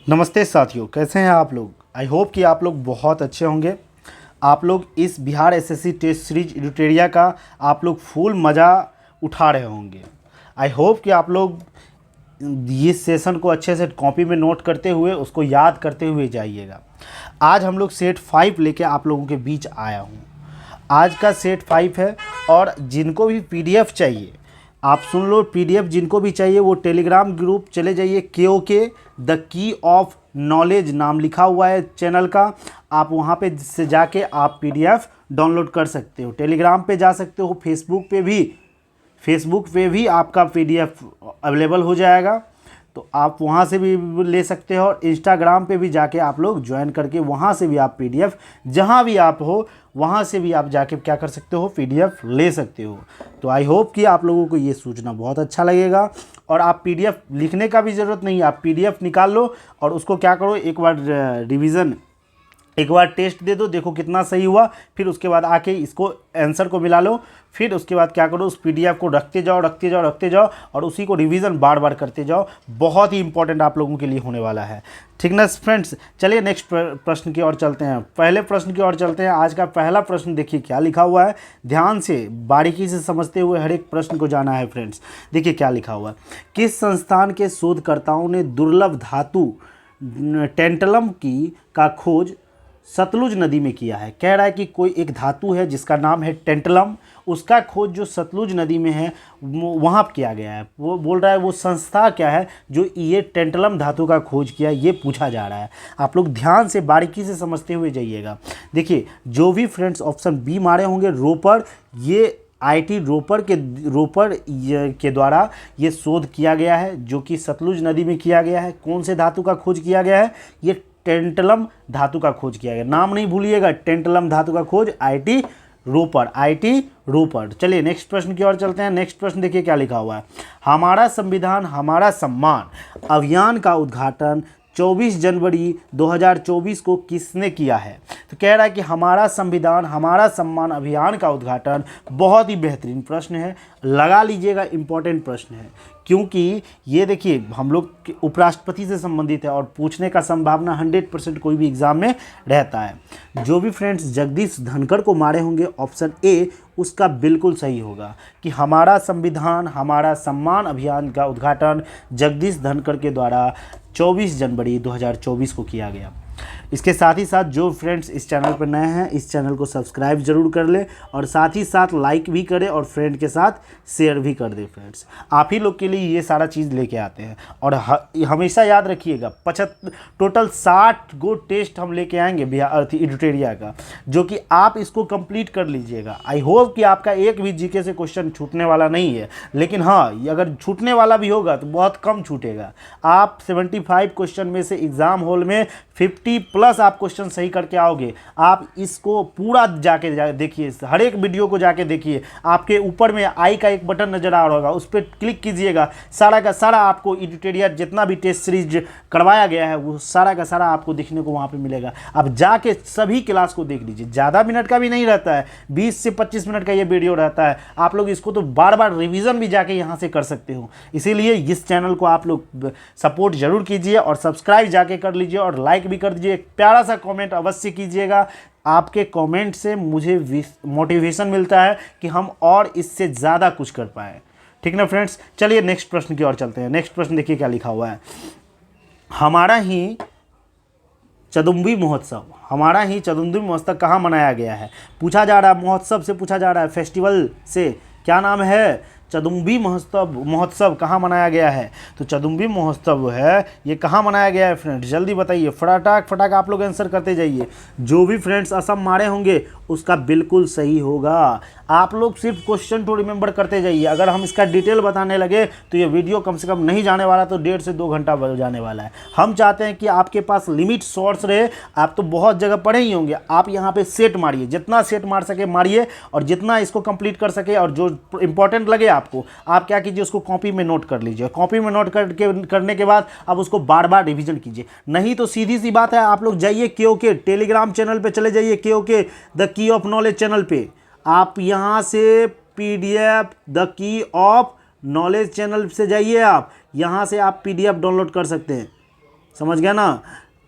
नमस्ते साथियों, कैसे हैं आप लोग। आई होप कि आप लोग बहुत अच्छे होंगे। आप लोग इस बिहार एसएससी टेस्ट सीरीज एडिटोरिया का आप लोग फुल मज़ा उठा रहे होंगे। आई होप कि आप लोग इस सेशन को अच्छे से कॉपी में नोट करते हुए उसको याद करते हुए जाइएगा। आज हम लोग सेट 5 लेके आप लोगों के बीच आया हूँ। आज का सेट 5 है और जिनको भी पीडीएफ चाहिए आप सुन लो। पीडीएफ जिनको भी चाहिए वो टेलीग्राम ग्रुप चले जाइए। के द की ऑफ नॉलेज नाम लिखा हुआ है चैनल का। आप वहाँ पे से जाके आप पीडीएफ डाउनलोड कर सकते हो। टेलीग्राम पे जा सकते हो। फेसबुक पे भी आपका पीडीएफ अवेलेबल हो जाएगा, तो आप वहाँ से भी ले सकते हो। और इंस्टाग्राम पे भी जाके आप लोग ज्वाइन करके वहाँ से भी आप पीडीएफ जहाँ भी आप हो वहाँ से भी आप जाके क्या कर सकते हो, पीडीएफ ले सकते हो। तो आई होप कि आप लोगों को ये सूचना बहुत अच्छा लगेगा। और आप पीडीएफ लिखने का भी ज़रूरत नहीं है, आप पीडीएफ निकाल लो और उसको क्या करो, एक बार रिवीजन, एक बार टेस्ट दे दो, देखो कितना सही हुआ। फिर उसके बाद आके इसको आंसर को मिला लो। फिर उसके बाद क्या करो, उस पीडीएफ को रखते जाओ और उसी को रिवीजन बार बार करते जाओ। बहुत ही इंपॉर्टेंट आप लोगों के लिए होने वाला है, ठीक ना फ्रेंड्स। चलिए नेक्स्ट प्रश्न की ओर चलते हैं। पहले प्रश्न की ओर चलते हैं। आज का पहला प्रश्न देखिए क्या लिखा हुआ है। ध्यान से बारीकी से समझते हुए हर एक प्रश्न को जाना है फ्रेंड्स। देखिए क्या लिखा हुआ है। किस संस्थान के शोधकर्ताओं ने दुर्लभ धातु टेंटलम की का खोज सतलुज नदी में किया है। कह रहा है कि कोई एक धातु है जिसका नाम है टेंटलम, उसका खोज जो सतलुज नदी में है वहाँ किया गया है। वो बोल रहा है वो संस्था क्या है जो ये टेंटलम धातु का खोज किया, ये पूछा जा रहा है। आप लोग ध्यान से बारीकी से समझते हुए जाइएगा। देखिए जो भी फ्रेंड्स ऑप्शन बी मारे होंगे रोपर, ये आईटी रोपर के द्वारा ये शोध किया गया है जो कि सतलुज नदी में किया गया है। कौन से धातु का खोज किया गया है, ये टेंटलम धातु का खोज किया गया। नाम नहीं भूलिएगा, टेंटलम धातु का खोज आईटी रोपर। चलिए नेक्स्ट प्रश्न की ओर चलते हैं। नेक्स्ट प्रश्न देखिए क्या लिखा हुआ है। हमारा संविधान हमारा सम्मान अभियान का उद्घाटन 24 जनवरी 2024 को किसने किया है। तो कह रहा है कि हमारा संविधान हमारा सम्मान अभियान का उद्घाटन, बहुत ही बेहतरीन प्रश्न है, लगा लीजिएगा, इंपॉर्टेंट प्रश्न है। क्योंकि ये देखिए हम लोग उपराष्ट्रपति से संबंधित है और पूछने का संभावना 100% कोई भी एग्जाम में रहता है। जो भी फ्रेंड्स जगदीश धनखड़ को मारे होंगे ऑप्शन ए उसका बिल्कुल सही होगा कि हमारा संविधान हमारा सम्मान अभियान का उद्घाटन जगदीश धनखड़ के द्वारा 24 जनवरी 2024 को किया गया। इसके साथ ही साथ जो फ्रेंड्स इस चैनल पर नए हैं इस चैनल को सब्सक्राइब जरूर कर लें और साथ ही साथ लाइक भी करें और फ्रेंड के साथ शेयर भी कर दें। फ्रेंड्स आप ही लोग के लिए ये सारा चीज़ लेके आते हैं। और हमेशा याद रखिएगा टोटल 60 गो टेस्ट हम लेके आएंगे बिहार एडिटोरिया का, जो कि आप इसको कंप्लीट कर लीजिएगा। आई होप कि आपका एक भी जीके से क्वेश्चन छूटने वाला नहीं है, लेकिन हाँ अगर छूटने वाला भी होगा तो बहुत कम छूटेगा। आप 75 क्वेश्चन में से एग्ज़ाम हॉल में 50+ आप क्वेश्चन सही करके आओगे। आप इसको पूरा जाके देखिए, हर एक वीडियो को जाके देखिए। आपके ऊपर में आई का एक बटन नजर आ रहा होगा, उस पर क्लिक कीजिएगा। सारा का सारा आपको एडिटोरिया जितना भी टेस्ट सीरीज करवाया गया है वो सारा का सारा आपको देखने को वहाँ पे मिलेगा। आप जाके सभी क्लास को देख लीजिए। ज़्यादा मिनट का भी नहीं रहता है, 20 से 25 मिनट का ये वीडियो रहता है। आप लोग इसको तो बार बार रिविज़न भी जाके यहाँ से कर सकते हो। इसीलिए इस चैनल को आप लोग सपोर्ट जरूर कीजिए और सब्सक्राइब जाके कर लीजिए और लाइक भी कर दीजिए। एक प्यारा सा कमेंट अवश्य कीजिएगा। आपके कमेंट से मुझे मोटिवेशन मिलता है कि हम और इससे ज़्यादा कुछ कर पाएँ, ठीक ना फ्रेंड्स। चलिए नेक्स्ट प्रश्न की ओर चलते हैं। नेक्स्ट प्रश्न देखिए क्या लिखा हुआ है। हमारा ही चदुम्बी महोत्सव कहाँ मनाया गया है। पूछा जा रहा है, महोत्सव से पूछा जा रहा है, फेस्टिवल से। क्या नाम है, चदुम्बी महोत्सव कहाँ मनाया गया है। तो चदुम्बी महोत्सव है ये कहाँ मनाया गया है फ्रेंड्स, जल्दी बताइए। फटाक आप लोग आंसर करते जाइए। जो भी फ्रेंड्स असम मारे होंगे उसका बिल्कुल सही होगा। आप लोग सिर्फ क्वेश्चन तो रिमेंबर करते जाइए। अगर हम इसका डिटेल बताने लगे तो ये वीडियो कम से कम नहीं जाने वाला, तो 1.5 से 2 घंटा जाने वाला है। हम चाहते हैं कि आपके पास लिमिट सोर्स रहे। आप तो बहुत जगह पढ़े ही होंगे, आप यहाँ पे सेट मारिए, जितना सेट मार सके मारिए और जितना इसको कंप्लीट कर सके। और जो इंपॉर्टेंट लगे आपको, आप क्या कीजिए उसको कॉपी में नोट कर लीजिए। कॉपी में नोट करने के बाद अब उसको बार बार रिवीजन कीजिए। नहीं तो सीधी सी बात है, आप लोग जाइए के टेलीग्राम चैनल पे चले जाइए, के the key of knowledge channel पे। आप यहाँ से PDF the key of knowledge channel से जाइए, आप यहाँ से आप पीडीएफ डाउनलोड कर सकते हैं। समझ गया ना।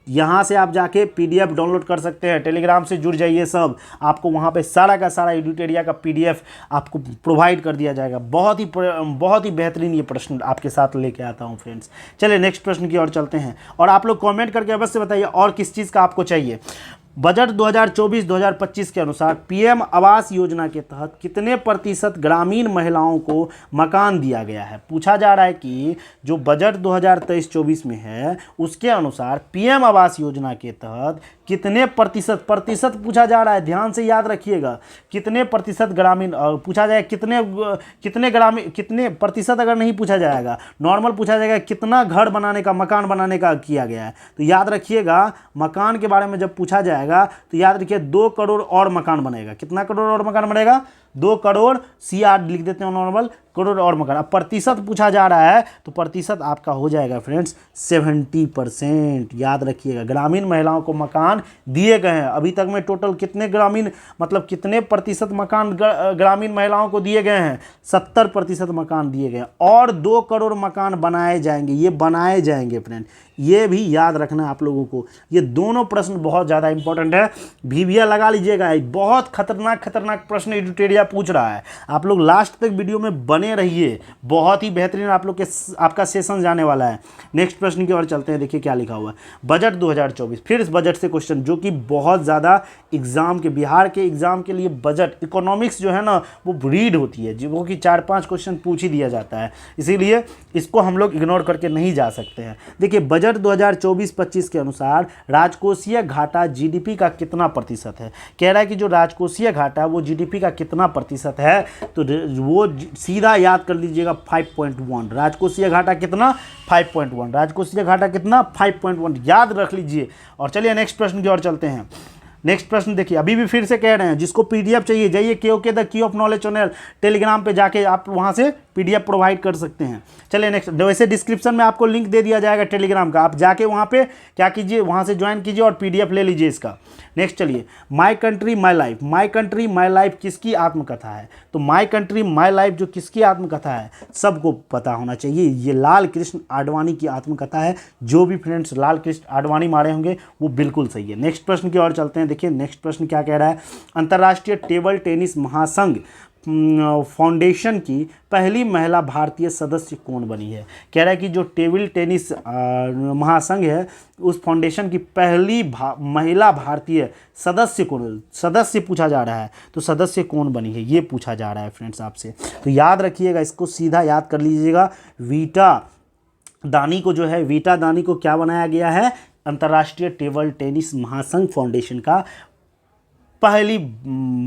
यहाँ से आप जाके पीडीएफ डाउनलोड कर सकते हैं, टेलीग्राम से जुड़ जाइए सब, आपको वहाँ पे सारा का सारा एडुटेरिया का पीडीएफ आपको प्रोवाइड कर दिया जाएगा। बहुत ही बेहतरीन ये प्रश्न आपके साथ लेके आता हूँ फ्रेंड्स। चलिए नेक्स्ट प्रश्न की ओर चलते हैं, और आप लोग कमेंट करके अवश्य बताइए और किस चीज़ का आपको चाहिए। बजट 2024-2025 के अनुसार पीएम आवास योजना के तहत कितने प्रतिशत ग्रामीण महिलाओं को मकान दिया गया है। पूछा जा रहा है कि जो बजट 2023-24 में है उसके अनुसार पीएम आवास योजना के तहत कितने प्रतिशत पूछा जा रहा है, ध्यान से याद रखिएगा। कितने प्रतिशत ग्रामीण पूछा जाए, कितने ग्रामीण, कितने प्रतिशत अगर नहीं पूछा जाएगा, नॉर्मल पूछा जाएगा कितना घर बनाने का, मकान बनाने का किया गया है। तो याद रखिएगा मकान के बारे में जब पूछा जाएगा तो याद रखिए 2 करोड़ और मकान बनेगा। कितना करोड़ और मकान बनेगा? 2 करोड़, CR लिख देते हैं नॉर्मल, करोड़ और मकान। अब प्रतिशत पूछा जा रहा है तो प्रतिशत आपका हो जाएगा फ्रेंड्स 70%। याद रखिएगा ग्रामीण महिलाओं को मकान दिए गए हैं। अभी तक में टोटल कितने ग्रामीण, मतलब कितने प्रतिशत मकान ग्रामीण महिलाओं को दिए गए हैं? 70% मकान दिए गए हैं, और 2 करोड़ मकान बनाए जाएंगे। ये बनाए जाएंगे फ्रेंड, ये भी याद रखना है आप लोगों को। ये दोनों प्रश्न बहुत ज़्यादा इंपॉर्टेंट है, भीविया लगा लीजिएगा। बहुत खतरनाक प्रश्न एडुटेरिया पूछ रहा है। आप लोग लास्ट तक वीडियो में बने रहिए, बहुत ही बेहतरीन आप लोग के आपका सेशन जाने वाला है। नेक्स्ट प्रश्न की ओर चलते हैं, देखिए क्या लिखा हुआ है। बजट 2024, फिर इस बजट से क्वेश्चन जो कि बहुत ज़्यादा एग्जाम के, बिहार के एग्जाम के लिए बजट इकोनॉमिक्स जो है ना वो रीड होती है, जो कि 4-5 क्वेश्चन पूछ ही दिया जाता है, इसीलिए इसको हम लोग इग्नोर करके नहीं जा सकते हैं। देखिए बजट 2024-25 के अनुसार राजकोषीय घाटा जीडीपी का कितना प्रतिशत है। कह रहा है कि जो राजकोषीय घाटा वो जीडीपी का कितना प्रतिशत है, तो वो सीधा याद कर लीजिएगा 5.1। राजकोषीय घाटा कितना? 5.1। राजकोषीय घाटा कितना? 5.1, याद रख लीजिए। और चलिए नेक्स्ट प्रश्न की ओर चलते हैं। नेक्स्ट प्रश्न देखिए, अभी भी फिर से कह रहे हैं जिसको पीडीएफ चाहिए जाइए KOK the key of knowledge channel Telegram पे जाके आप वहां से पीडीएफ प्रोवाइड कर सकते हैं। चलिए नेक्स्ट, वैसे डिस्क्रिप्शन में आपको लिंक दे दिया जाएगा टेलीग्राम का, आप जाके वहां पे क्या कीजिए, वहां से ज्वाइन कीजिए और पीडीएफ ले लीजिए इसका। नेक्स्ट चलिए, my country my life. My country my life किसकी आत्मकथा है? तो माई कंट्री माई लाइफ जो किसकी आत्मकथा है सबको पता होना चाहिए, ये लाल कृष्ण आडवाणी की आत्मकथा है। जो भी फ्रेंड्स लाल कृष्ण आडवाणी मारे होंगे वो बिल्कुल सही है। नेक्स्ट प्रश्न की ओर चलते हैं, देखिए नेक्स्ट प्रश्न क्या कह रहा है। अंतर्राष्ट्रीय टेबल टेनिस महासंघ फाउंडेशन की पहली महिला भारतीय सदस्य कौन बनी है? कह रहा है कि जो टेबल टेनिस महासंघ है उस फाउंडेशन की पहली महिला भारतीय सदस्य कौन, सदस्य पूछा जा रहा है, तो सदस्य कौन बनी है ये पूछा जा रहा है फ्रेंड्स आपसे। तो याद रखिएगा, इसको सीधा याद कर लीजिएगा। वीटा दानी को जो है, वीटा दानी को क्या बनाया गया है? अंतर्राष्ट्रीय टेबल टेनिस महासंघ फाउंडेशन का पहली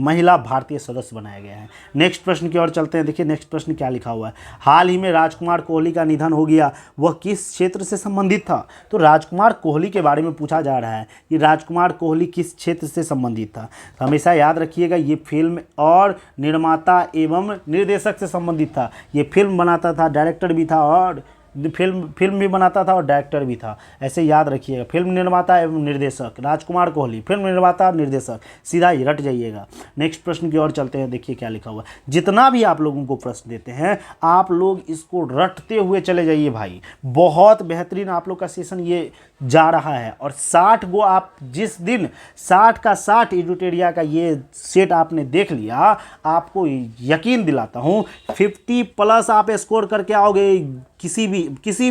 महिला भारतीय सदस्य बनाया गया है। नेक्स्ट प्रश्न की ओर चलते हैं, देखिए नेक्स्ट प्रश्न क्या लिखा हुआ है। हाल ही में राजकुमार कोहली का निधन हो गया, वह किस क्षेत्र से संबंधित था? तो राजकुमार कोहली के बारे में पूछा जा रहा है कि राजकुमार कोहली किस क्षेत्र से संबंधित था। तो हमेशा याद रखिएगा ये फिल्म और निर्माता एवं निर्देशक से संबंधित था। ये फिल्म बनाता था, डायरेक्टर भी था, और फिल्म भी बनाता था और डायरेक्टर भी था। ऐसे याद रखिएगा, फिल्म निर्माता एवं निर्देशक राजकुमार कोहली, फिल्म निर्माता निर्देशक, सीधा ही रट जाइएगा। नेक्स्ट प्रश्न की ओर चलते हैं, देखिए क्या लिखा हुआ है। जितना भी आप लोगों को प्रश्न देते हैं आप लोग इसको रटते हुए चले जाइए भाई, बहुत बेहतरीन आप लोग का सेशन ये जा रहा है। और 60 गो आप जिस दिन 60 का 60 एडुटेरिया का ये सेट आपने देख लिया, आपको यकीन दिलाता हूँ 50+ आप स्कोर करके आओगे। किसी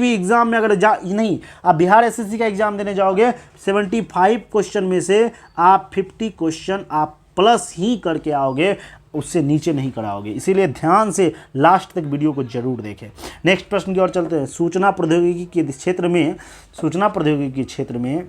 भी एग्ज़ाम में अगर नहीं, आप बिहार SSC का एग्ज़ाम देने जाओगे 75 क्वेश्चन में से आप 50 क्वेश्चन आप प्लस ही करके आओगे, उससे नीचे नहीं कराओगे। इसीलिए ध्यान से लास्ट तक वीडियो को जरूर देखें। नेक्स्ट प्रश्न की ओर चलते हैं। सूचना प्रौद्योगिकी के क्षेत्र में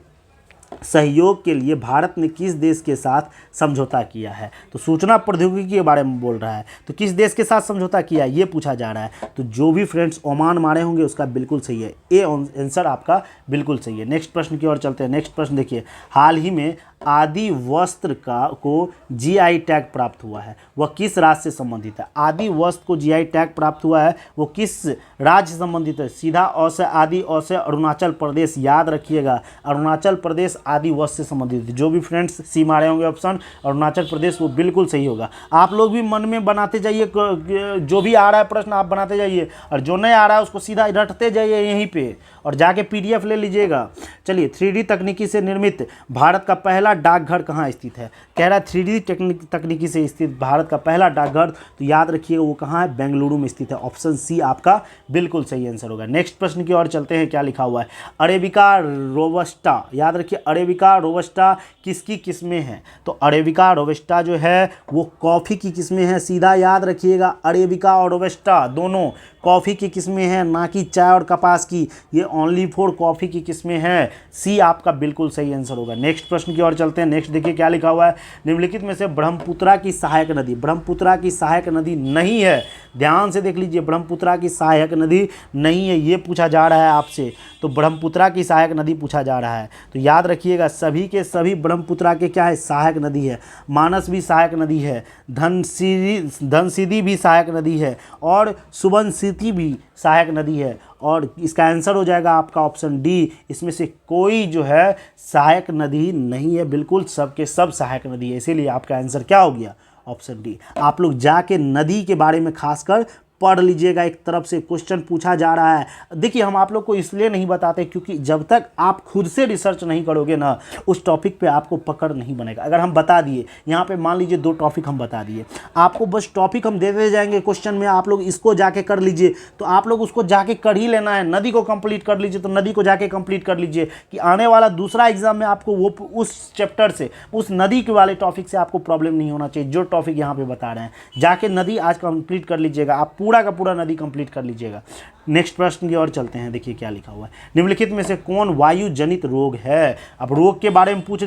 सहयोग के लिए भारत ने किस देश के साथ समझौता किया है? तो सूचना प्रौद्योगिकी के बारे में बोल रहा है, तो किस देश के साथ समझौता किया ये पूछा जा रहा है। तो जो भी फ्रेंड्स ओमान मारे होंगे उसका बिल्कुल सही है, ए आंसर आपका बिल्कुल सही है। नेक्स्ट प्रश्न की ओर चलते हैं। नेक्स्ट प्रश्न देखिए, हाल ही में आदि वस्त्र को GI टैग प्राप्त हुआ है, वह किस राज्य से संबंधित है? आदि वस्त्र को GI टैग प्राप्त हुआ है, वो किस राज्य से संबंधित है? सीधा औ से आदि, औ से अरुणाचल प्रदेश। याद रखिएगा, अरुणाचल प्रदेश प्रदेश आदि वस्त से संबंधित है। जो भी फ्रेंड्स सी मारे होंगे ऑप्शन अरुणाचल प्रदेश, वो बिल्कुल सही होगा। आप लोग भी मन में बनाते जाइए, जो भी आ रहा है प्रश्न आप बनाते जाइए, और जो नहीं आ रहा है उसको सीधा रटते जाइए यहीं पे, और जाके PDF ले लीजिएगा। चलिए, 3D तकनीकी से निर्मित भारत का पहला डाकघर कहाँ स्थित है? कह रहा है 3D तकनीकी से स्थित भारत का पहला डाकघर, तो याद रखिएगा वो कहाँ है? बेंगलुरु में स्थित है। ऑप्शन सी आपका बिल्कुल सही आंसर होगा। नेक्स्ट प्रश्न की ओर चलते हैं, क्या लिखा हुआ है? अरेबिका रोबस्टा, याद रखिए अरेबिका रोबस्टा किसकी किस्में हैं? तो अरेबिका रोबस्टा जो है वो कॉफ़ी की किस्में हैं। सीधा याद रखिएगा, अरेबिका और रोबस्टा दोनों कॉफ़ी की किस्में हैं, ना कि चाय और कपास की। ये ओनली फॉर कॉफ़ी की किस्में हैं। सी आपका बिल्कुल सही आंसर होगा। नेक्स्ट प्रश्न की ओर चलते हैं। नेक्स्ट देखिए क्या लिखा हुआ है? निम्नलिखित में से ब्रह्मपुत्रा की सहायक नदी, ब्रह्मपुत्रा की सहायक नदी नहीं है। ध्यान से देख लीजिए, ब्रह्मपुत्रा की सहायक नदी नहीं है, ये पूछा जा रहा है आपसे। तो ब्रह्मपुत्रा की सहायक नदी पूछा जा रहा है, तो याद रखिएगा सभी के सभी ब्रह्मपुत्रा के क्या है? सहायक नदी है। मानस भी सहायक नदी है, धनसिधि भी सहायक नदी है, और सुबनसिरी भी सहायक नदी है। और इसका आंसर हो जाएगा आपका ऑप्शन डी। इसमें से कोई जो है सहायक नदी नहीं है, बिल्कुल सबके सब सहायक नदी है। इसीलिए आपका आंसर क्या हो गया? Option D. आप लोग जाके नदी के बारे में खासकर पढ़ लीजिएगा, एक तरफ से क्वेश्चन पूछा जा रहा है। देखिए, हम आप लोग को इसलिए नहीं बताते क्योंकि जब तक आप खुद से रिसर्च नहीं करोगे ना, उस टॉपिक पे आपको पकड़ नहीं बनेगा। अगर हम बता दिए, यहाँ पे मान लीजिए 2 टॉपिक हम बता दिए, आपको बस टॉपिक हम देते जाएंगे क्वेश्चन में, आप लोग इसको जाके कर लीजिए, तो आप लोग उसको जाके कर ही लेना है। नदी को कंप्लीट कर लीजिए, तो नदी को जाके कंप्लीट कर लीजिए, कि आने वाला दूसरा एग्जाम में आपको वो उस चैप्टर से, उस नदी के वाले टॉपिक से आपको प्रॉब्लम नहीं होना चाहिए। जो टॉपिक यहाँ पे बता रहे हैं, जाके नदी आज कंप्लीट कर लीजिएगा, आप पूरा का पूरा नदी कंप्लीट कर लीजिएगा। नेक्स्ट प्रश्न की ओर चलते हैं। देखिए क्या लिखा हुआ है? निम्नलिखित में से कौन वायु जनित रोग है? अब रोग के बारे में पूछ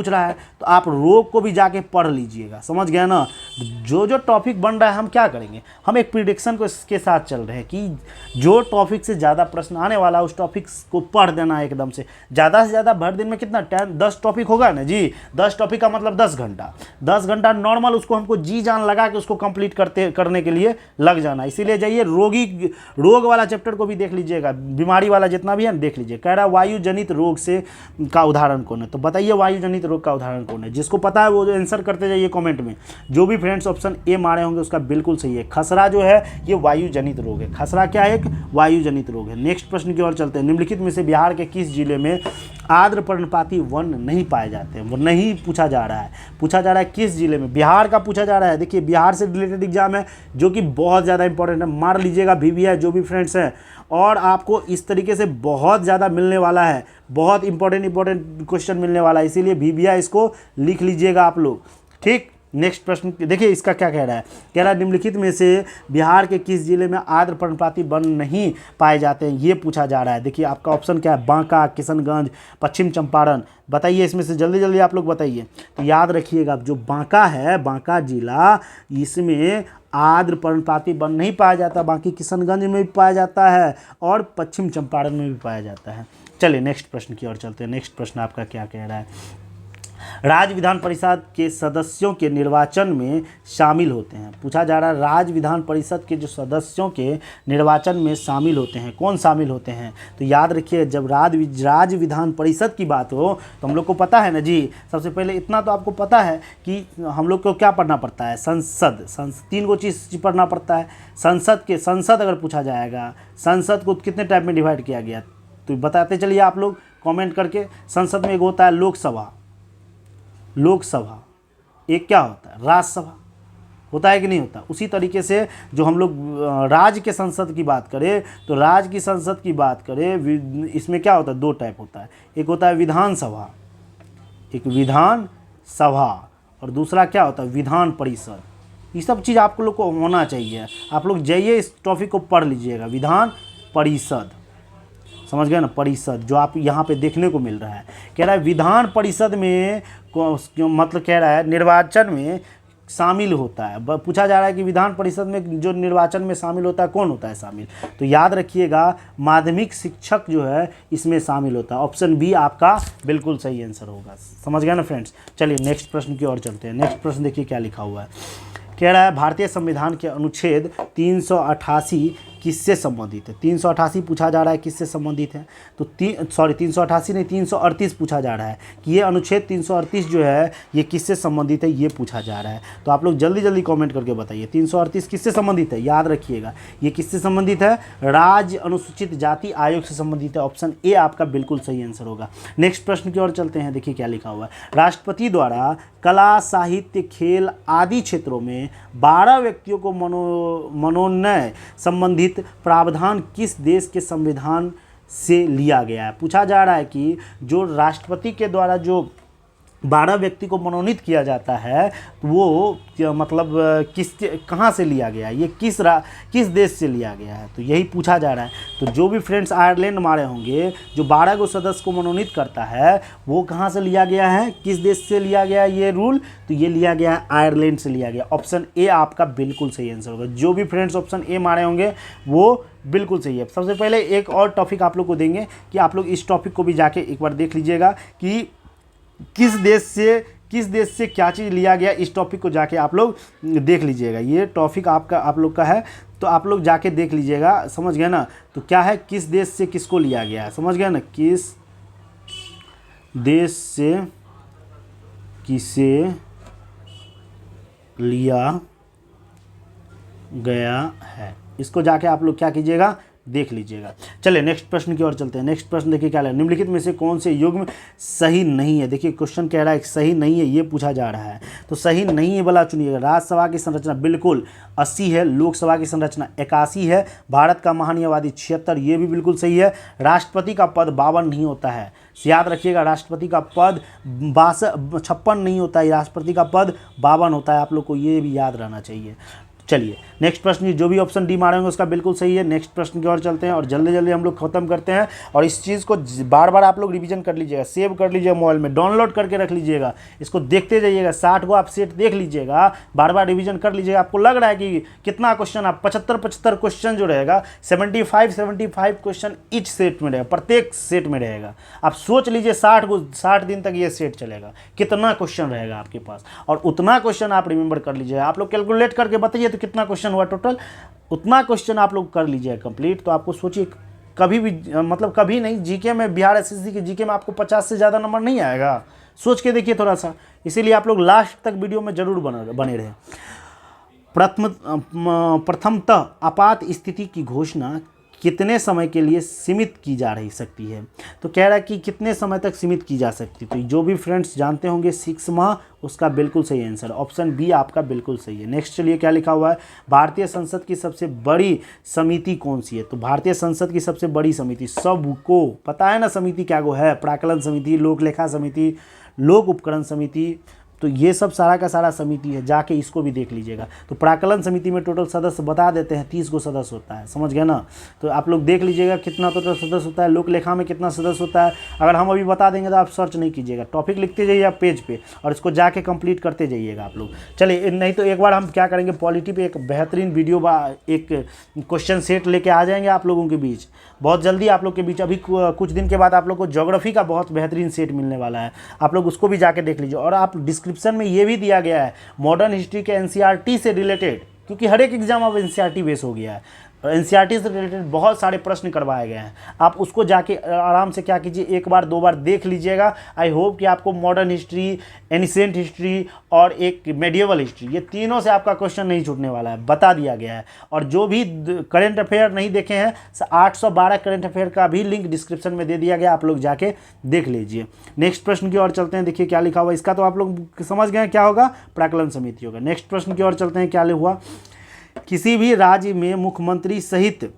रहा है, तो आप रोग को भी जाके पढ़ लीजिएगा। समझ गए ना? जो टॉपिक बन रहा है, हम क्या करेंगे? हम एक प्रिडिक्शन को इसके साथ चल रहे हैं कि जो टॉपिक से ज़्यादा प्रश्न आने वाला है उस टॉपिक को पढ़ देना है एकदम से ज़्यादा। भर दिन में कितना टाइम? 10 टॉपिक होगा ना जी। 10 टॉपिक का मतलब 10 घंटा। 10 घंटा नॉर्मल, उसको हमको जी जान लगा के उसको कंप्लीट करने के लिए लग जाना। इसीलिए जाइए रोग वाला चैप्टर को भी देख लीजिएगा, बीमारी वाला जितना भी है देख लीजिए। कह रहा है वायु जनित रोग से का उदाहरण कौन है? तो बताइए वायु जनित रोग का उदाहरण कौन है? जिसको पता है वो आंसर करते जाइए कमेंट में। जो भी फ्रेंड्स ऑप्शन ए मारे होंगे उसका बिल्कुल सही है। खसरा जो है ये वायु जनित रोग है। खसरा क्या है? एक वायु जनित रोग है। नेक्स्ट प्रश्न की ओर चलते हैं। निम्नलिखित में से बिहार के किस जिले में आर्द्र पर्णपाती वन नहीं पाए जाते हैं? वो नहीं पूछा जा रहा है, पूछा जा रहा है किस जिले में? बिहार का पूछा जा रहा है। देखिए, बिहार से रिलेटेड एग्जाम है जो कि बहुत ज़्यादा इंपॉर्टेंट है। मार लीजिएगा VVI जो भी फ्रेंड्स हैं, और आपको इस तरीके से बहुत ज़्यादा मिलने वाला है, बहुत इंपॉर्टेंट क्वेश्चन मिलने वाला है। इसीलिए VVI इसको लिख लीजिएगा आप लोग, ठीक। नेक्स्ट प्रश्न देखिए, इसका क्या कह रहा है? कह रहा है निम्नलिखित में से बिहार के किस जिले में आर्द्र पर्णपाती वन नहीं पाए जाते हैं? ये पूछा जा रहा है। देखिए, आपका ऑप्शन क्या है? बांका, किशनगंज, पश्चिम चंपारण। बताइए इसमें से जल्दी आप लोग बताइए। तो याद रखिएगा, जो बांका है, बांका जिला, इसमें आर्द्र पर्णपाती वन नहीं पाया जाता। बाकी किशनगंज में भी पाया जाता है और पश्चिम चंपारण में भी पाया जाता है। चलिए नेक्स्ट प्रश्न की ओर चलते हैं। नेक्स्ट प्रश्न आपका क्या कह रहा है? राज्य विधान परिषद के सदस्यों के निर्वाचन में शामिल होते हैं। पूछा जा रहा है राज्य विधान परिषद के जो सदस्यों के निर्वाचन में शामिल होते हैं, कौन शामिल होते हैं? तो याद रखिए, जब राज्य विधान परिषद की बात हो तो हम लोग को पता है ना जी। सबसे पहले इतना तो आपको पता है कि हम लोग को क्या पढ़ना पड़ता है? संसद 3 गो चीज़ पढ़ना पड़ता है। संसद अगर पूछा जाएगा, संसद को कितने टाइप में डिवाइड किया गया तो बताते चलिए आप लोग कमेंट करके। संसद में एक होता है लोकसभा, एक क्या होता है? राज्यसभा। होता है कि नहीं होता? उसी तरीके से जो हम लोग राज्य के संसद की बात करें, तो राज्य की संसद की बात करें, इसमें क्या होता है? 2 टाइप होता है। एक होता है विधानसभा, एक विधानसभा, और दूसरा क्या होता है? विधान परिषद। ये सब चीज़ आप लोग को होना चाहिए। आप लोग जाइए इस टॉपिक को पढ़ लीजिएगा। विधान परिषद, समझ गए ना? परिषद जो आप यहाँ पे देखने को मिल रहा है, कह रहा है विधान परिषद में मतलब कह रहा है निर्वाचन में शामिल होता है। पूछा जा रहा है कि विधान परिषद में जो निर्वाचन में शामिल होता है, कौन होता है शामिल? तो याद रखिएगा, माध्यमिक शिक्षक जो है इसमें शामिल होता है। ऑप्शन बी आपका बिल्कुल सही आंसर होगा। समझ गए ना फ्रेंड्स? चलिए नेक्स्ट प्रश्न की ओर चलते हैं। नेक्स्ट प्रश्न देखिए क्या लिखा हुआ है। कह रहा है भारतीय संविधान के अनुच्छेद 388 किससे संबंधित है। 388 पूछा जा रहा है किससे संबंधित है, तो 388 नहीं 338 पूछा जा रहा है कि ये अनुच्छेद 338 जो है ये किससे संबंधित है, ये पूछा जा रहा है। तो आप लोग जल्दी जल्दी कमेंट करके बताइए 338 किससे संबंधित है। याद रखिएगा ये किससे संबंधित है, राज्य अनुसूचित जाति आयोग से संबंधित है। ऑप्शन ए आपका बिल्कुल सही आंसर होगा। नेक्स्ट प्रश्न की ओर चलते हैं, देखिए क्या लिखा हुआ है। राष्ट्रपति द्वारा कला, साहित्य, खेल आदि क्षेत्रों में 12 व्यक्तियों को मनोनयन संबंधित प्रावधान किस देश के संविधान से लिया गया है। पूछा जा रहा है कि जो राष्ट्रपति के द्वारा जो 12 व्यक्ति को मनोनीत किया जाता है वो मतलब कहाँ से लिया गया है, ये किस देश से लिया गया है, तो यही पूछा जा रहा है। तो जो भी फ्रेंड्स आयरलैंड मारे होंगे, जो 12 को सदस्य को मनोनीत करता है वो कहाँ से लिया गया है, किस देश से लिया गया है ये रूल, तो ये लिया गया है आयरलैंड से लिया गया। ऑप्शन ए आपका बिल्कुल सही आंसर होगा। जो भी फ्रेंड्स ऑप्शन ए मारे होंगे वो बिल्कुल सही है। सबसे पहले एक और टॉपिक आप लोग को देंगे कि आप लोग इस टॉपिक को भी जाके एक बार देख लीजिएगा कि किस देश से क्या चीज़ लिया गया, इस टॉपिक को जाके आप लोग देख लीजिएगा। ये टॉपिक आप लोग का है तो आप लोग जाके देख लीजिएगा, समझ गए ना। तो क्या है, किस देश से किसको लिया गया है, समझ गए ना, किस देश से किसे लिया गया है, इसको जाके आप लोग क्या कीजिएगा, देख लीजिएगा। चलिए नेक्स्ट प्रश्न की ओर चलते हैं। नेक्स्ट प्रश्न देखिए क्या है, निम्नलिखित में से कौन से युग्म सही नहीं है। देखिए क्वेश्चन कह रहा है सही नहीं है, ये पूछा जा रहा है। तो सही नहीं है वाला चुनिएगा। राज्यसभा की संरचना बिल्कुल 80 है, लोकसभा की संरचना 81 है, भारत का महानी आबादी 76, ये भी बिल्कुल सही है। राष्ट्रपति का पद 52 नहीं होता है, याद रखिएगा। राष्ट्रपति का पद 56 नहीं होता है, राष्ट्रपति का पद 52 होता है, आप लोग को ये भी याद रहना चाहिए। चलिए नेक्स्ट प्रश्न, जो भी ऑप्शन डी मारेंगे उसका बिल्कुल सही है। नेक्स्ट प्रश्न की ओर चलते हैं और जल्दी जल्दी हम लोग खत्म करते हैं। और इस चीज़ को बार बार आप लोग रिवीजन कर लीजिएगा, सेव कर लीजिएगा, मोबाइल में डाउनलोड करके रख लीजिएगा, इसको देखते जाइएगा। 60 को आप सेट देख लीजिएगा, बार बार रिवीजन कर लीजिएगा। आपको लग रहा है कि कितना क्वेश्चन, आप 75 क्वेश्चन जो रहेगा 75 क्वेश्चन ईच सेट में रहेगा, प्रत्येक सेट में रहेगा। आप सोच लीजिए 60 दिन तक ये सेट चलेगा, कितना क्वेश्चन रहेगा आपके पास, और उतना क्वेश्चन आप रिमेंबर कर लीजिएगा। आप लोग कैलकुलेट करके बताइए तो कितना क्वेश्चन हुआ टोटल, उतना क्वेश्चन आप लोग कर लीजिए कंप्लीट। तो आपको सोचिए कभी भी मतलब कभी नहीं, जीके में, बिहार एसएससी के जीके में आपको 50 से ज़्यादा नंबर नहीं आएगा, सोच के देखिए थोड़ा सा। इसीलिए आप लोग लास्ट तक वीडियो में जरूर बने रहें। प्रथमतः आपात स्थिति की घोषणा कितने समय के लिए सीमित की जा रही सकती है। तो कह रहा है कि कितने समय तक सीमित की जा सकती है। तो जो भी फ्रेंड्स जानते होंगे 6 माह, उसका बिल्कुल सही आंसर ऑप्शन बी आपका बिल्कुल सही है। नेक्स्ट चलिए क्या लिखा हुआ है, भारतीय संसद की सबसे बड़ी समिति कौन सी है। तो भारतीय संसद की सबसे बड़ी समिति सबको पता है ना, समिति क्या वो है, प्राक्कलन समिति, लोक लेखा समिति, लोक उपकरण समिति, तो ये सब सारा का सारा समिति है, जाके इसको भी देख लीजिएगा। तो प्राक्कलन समिति में टोटल सदस्य बता देते हैं, 30 को सदस्य होता है, समझ गए ना। तो आप लोग देख लीजिएगा कितना टोटल सदस्य होता है, लोक लेखा में कितना सदस्य होता है। अगर हम अभी बता देंगे तो आप सर्च नहीं कीजिएगा, टॉपिक लिखते जाइए आप पेज पे और इसको जाके कंप्लीट करते जाइएगा आप लोग। चलिए नहीं तो एक बार हम क्या करेंगे, पॉलिटी पे एक बेहतरीन वीडियो एक क्वेश्चन सेट लेके आ जाएंगे आप लोगों के बीच बहुत जल्दी। आप लोग के बीच अभी कुछ दिन के बाद आप लोग को ज्योग्राफी का बहुत बेहतरीन सेट मिलने वाला है, आप लोग उसको भी जाके देख लीजिए। और आप डिस्क्रिप्शन में ये भी दिया गया है मॉडर्न हिस्ट्री के एनसीईआरटी से रिलेटेड, क्योंकि हर एक एग्जाम अब एनसीईआरटी बेस हो गया है, एनसीईआरटी से रिलेटेड बहुत सारे प्रश्न करवाए गए हैं। आप उसको जाके आराम से क्या कीजिए, एक बार 2 बार देख लीजिएगा। आई होप कि आपको मॉडर्न हिस्ट्री, एनिसेंट हिस्ट्री और एक मेडिएवल हिस्ट्री, ये तीनों से आपका क्वेश्चन नहीं छूटने वाला है, बता दिया गया है। और जो भी करंट अफेयर नहीं देखे हैं, 812 करंट अफेयर का भी लिंक डिस्क्रिप्शन में दे दिया गया, आप लोग जाके देख लीजिए। नेक्स्ट प्रश्न की ओर चलते हैं, देखिए क्या लिखा हुआ, इसका तो आप लोग समझ गए क्या होगा, प्राक्कलन समिति होगा। नेक्स्ट प्रश्न की ओर चलते हैं, क्या हुआ, किसी भी राज्य में मुख्यमंत्री सहित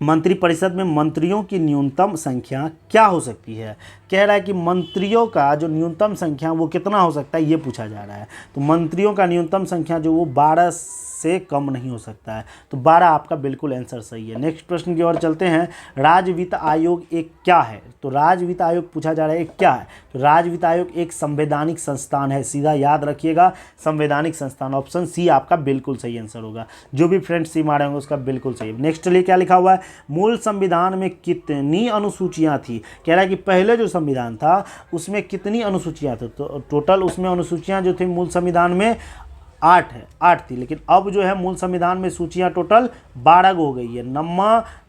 मंत्रिपरिषद में मंत्रियों की न्यूनतम संख्या क्या हो सकती है। कह रहा है कि मंत्रियों का जो न्यूनतम संख्या वो कितना हो सकता है, ये पूछा जा रहा है। तो मंत्रियों का न्यूनतम संख्या जो वो 12 से कम नहीं हो सकता है, तो 12 आपका बिल्कुल आंसर सही है। नेक्स्ट प्रश्न की ओर चलते हैं, राज्य वित्त आयोग एक क्या है। तो राज्य वित्त आयोग पूछा जा रहा है एक क्या है। तो राज्य वित्त आयोग एक संवैधानिक संस्थान है, सीधा याद रखिएगा, संवैधानिक संस्थान। ऑप्शन सी आपका बिल्कुल सही आंसर होगा। जो भी फ्रेंड्स सी मारेंगे उसका बिल्कुल सही। नेक्स्ट लिए क्या लिखा हुआ है, मूल संविधान में कितनी अनुसूचियां थी। कह रहा है कि पहले जो संविधान था उसमें कितनी अनुसूचियां थी। तो टोटल उसमें अनुसूचियां जो थी मूल संविधान में 8 है, 8 थी, लेकिन अब जो है मूल संविधान में सूचियां टोटल 12 गो हो गई है।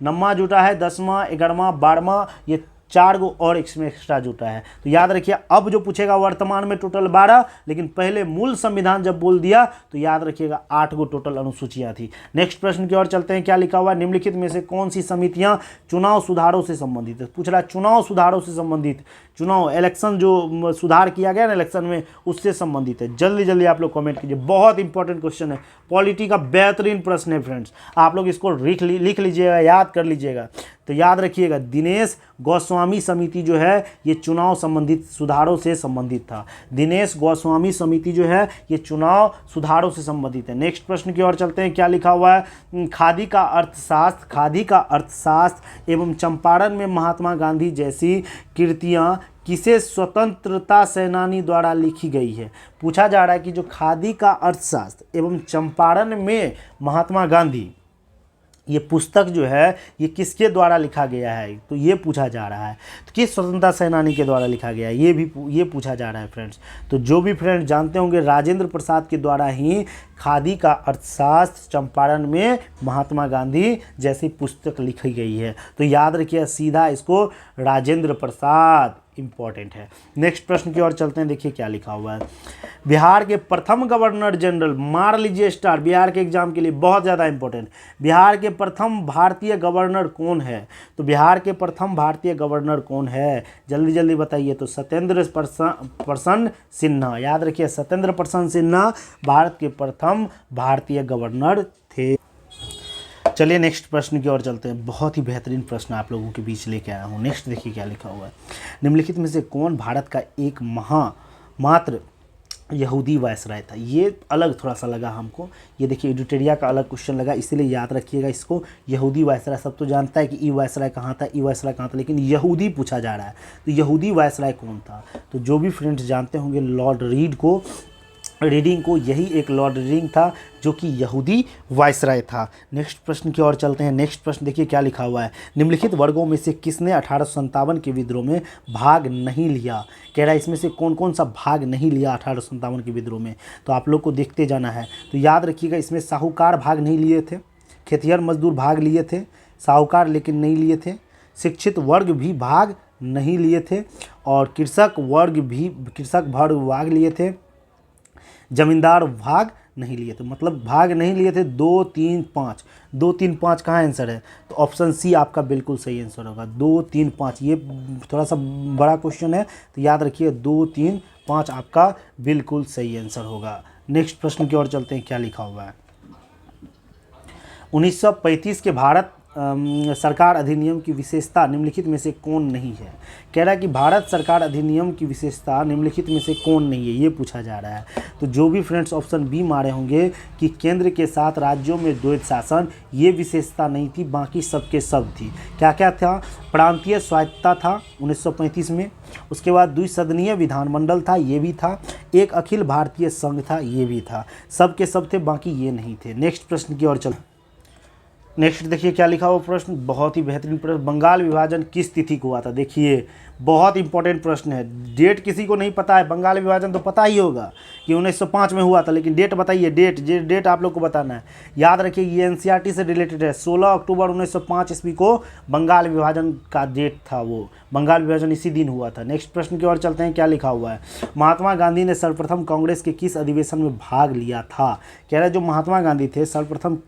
नम्मा जुटा है, 10वां, 11वां, 12वां, ये 4 गो और इसमें एक्स्ट्रा जुटा है। तो याद रखिए, अब जो पूछेगा वर्तमान में टोटल 12, लेकिन पहले मूल संविधान जब बोल दिया तो याद रखिएगा 8 गो टोटल अनुसूचियां थी। नेक्स्ट प्रश्न की ओर चलते हैं। क्या लिखा हुआ है? निम्नलिखित में से कौन सी समितियां चुनाव सुधारों से संबंधित है? पूछ रहा है चुनाव सुधारों से संबंधित, चुनाव इलेक्शन जो सुधार किया गया ना इलेक्शन में, उससे संबंधित है। जल्दी जल्दी आप लोग कमेंट कीजिए, बहुत इंपॉर्टेंट क्वेश्चन है, पॉलिटी का बेहतरीन प्रश्न है फ्रेंड्स। आप लोग इसको लिख लीजिएगा, याद कर लीजिएगा। तो याद रखिएगा, दिनेश गोस्वामी समिति जो है ये चुनाव संबंधित सुधारों से संबंधित था। दिनेश गोस्वामी समिति जो है ये चुनाव सुधारों से संबंधित है। नेक्स्ट प्रश्न की ओर चलते हैं। क्या लिखा हुआ है? खादी का अर्थशास्त्र एवं चंपारण में महात्मा गांधी जैसी कृतियां किसे स्वतंत्रता सेनानी द्वारा लिखी गई है? पूछा जा रहा है कि जो खादी का अर्थशास्त्र एवं चंपारण में महात्मा गांधी, ये पुस्तक जो है ये किसके द्वारा लिखा गया है? तो ये पूछा जा रहा है, तो किस स्वतंत्रता सेनानी के द्वारा लिखा गया है, ये पूछा जा रहा है फ्रेंड्स। तो जो भी फ्रेंड्स जानते होंगे, राजेंद्र प्रसाद के द्वारा ही खादी का अर्थशास्त्र चंपारण में महात्मा गांधी जैसी पुस्तक लिखी गई है। तो याद रखिए सीधा इसको, राजेंद्र प्रसाद इंपॉर्टेंट है। नेक्स्ट प्रश्न की ओर चलते हैं। देखिए क्या लिखा हुआ है। बिहार के प्रथम गवर्नर जनरल, मार लीजिए स्टार, बिहार के एग्जाम के लिए बहुत ज़्यादा इंपॉर्टेंट। बिहार के प्रथम भारतीय गवर्नर कौन है? तो बिहार के प्रथम भारतीय गवर्नर कौन है? जल्दी जल्दी बताइए। तो सत्येंद्र प्रसन्न सिन्हा। याद रखिए, सत्येंद्र प्रसन्न सिन्हा भारत के प्रथम भारतीय गवर्नर थे। चलिए नेक्स्ट प्रश्न की ओर चलते हैं। बहुत ही बेहतरीन प्रश्न आप लोगों के बीच लेके आया हूँ। नेक्स्ट देखिए क्या लिखा हुआ है। निम्नलिखित में से कौन भारत का एक मात्र यहूदी वायसराय था? ये अलग थोड़ा सा लगा हमको। ये देखिए एडिटोरिया का अलग क्वेश्चन लगा, इसीलिए याद रखिएगा इसको। यहूदी वायसराय, सब तो जानता है कि ई वायसराय कहाँ था, ई वायसराय कहाँ था, लेकिन यहूदी पूछा जा रहा है। तो यहूदी वायसराय कौन था? तो जो भी फ्रेंड्स जानते होंगे, लॉर्ड रीडिंग को यही एक लॉर्ड रीडिंग था जो कि यहूदी वायसराय था। नेक्स्ट प्रश्न की ओर चलते हैं। नेक्स्ट प्रश्न देखिए क्या लिखा हुआ है। निम्नलिखित वर्गों में से किसने 1857 के विद्रोह में भाग नहीं लिया? कह रहा है इसमें से कौन कौन सा भाग नहीं लिया 1857 के विद्रोह में? तो आप लोग को देखते जाना है। तो याद रखिएगा, इसमें साहूकार भाग नहीं लिए थे, खेतिहर मजदूर भाग लिए थे, साहूकार लेकिन नहीं लिए थे, शिक्षित वर्ग भी भाग नहीं लिए थे, और कृषक वर्ग भाग लिए थे, जमींदार भाग नहीं लिए थे। मतलब भाग नहीं लिए थे 2, 3, 5। 2, 3, 5 कहाँ आंसर है? तो ऑप्शन सी आपका बिल्कुल सही आंसर होगा। 2, 3, 5। ये थोड़ा सा बड़ा क्वेश्चन है, तो याद रखिए 2, 3, 5 आपका बिल्कुल सही आंसर होगा। नेक्स्ट प्रश्न की ओर चलते हैं। क्या लिखा हुआ है? 1935 के भारत सरकार अधिनियम की विशेषता निम्नलिखित में से कौन नहीं है? कह रहा है कि भारत सरकार अधिनियम की विशेषता निम्नलिखित में से कौन नहीं है, ये पूछा जा रहा है। तो जो भी फ्रेंड्स ऑप्शन बी मारे होंगे कि केंद्र के साथ राज्यों में द्वैत शासन, ये विशेषता नहीं थी, बाकी सबके सब थी। क्या क्या था? प्रांतीय स्वायत्तता था 1935 में, उसके बाद द्विसदनीय विधानमंडल था, ये भी था, एक अखिल भारतीय संघ था, ये भी था। सब के सब थे, बाकी ये नहीं थे। नेक्स्ट प्रश्न की ओर चल। नेक्स्ट देखिए क्या लिखा हुआ प्रश्न, बहुत ही बेहतरीन प्रश्न। बंगाल विभाजन किस तिथि को हुआ था? देखिए बहुत इंपॉर्टेंट प्रश्न है। डेट किसी को नहीं पता है, बंगाल विभाजन तो पता ही होगा कि 1905 में हुआ था, लेकिन डेट बताइए। डेट आप लोग को बताना है। याद रखिए ये एनसीईआरटी से रिलेटेड है। 16 अक्टूबर 1905 ईस्वी को बंगाल विभाजन का डेट था, वो बंगाल विभाजन इसी दिन हुआ था। नेक्स्ट प्रश्न की ओर चलते हैं। क्या लिखा हुआ है? महात्मा गांधी ने सर्वप्रथम कांग्रेस के किस अधिवेशन में भाग लिया था? कह रहा है जो महात्मा गांधी थे सर्वप्रथम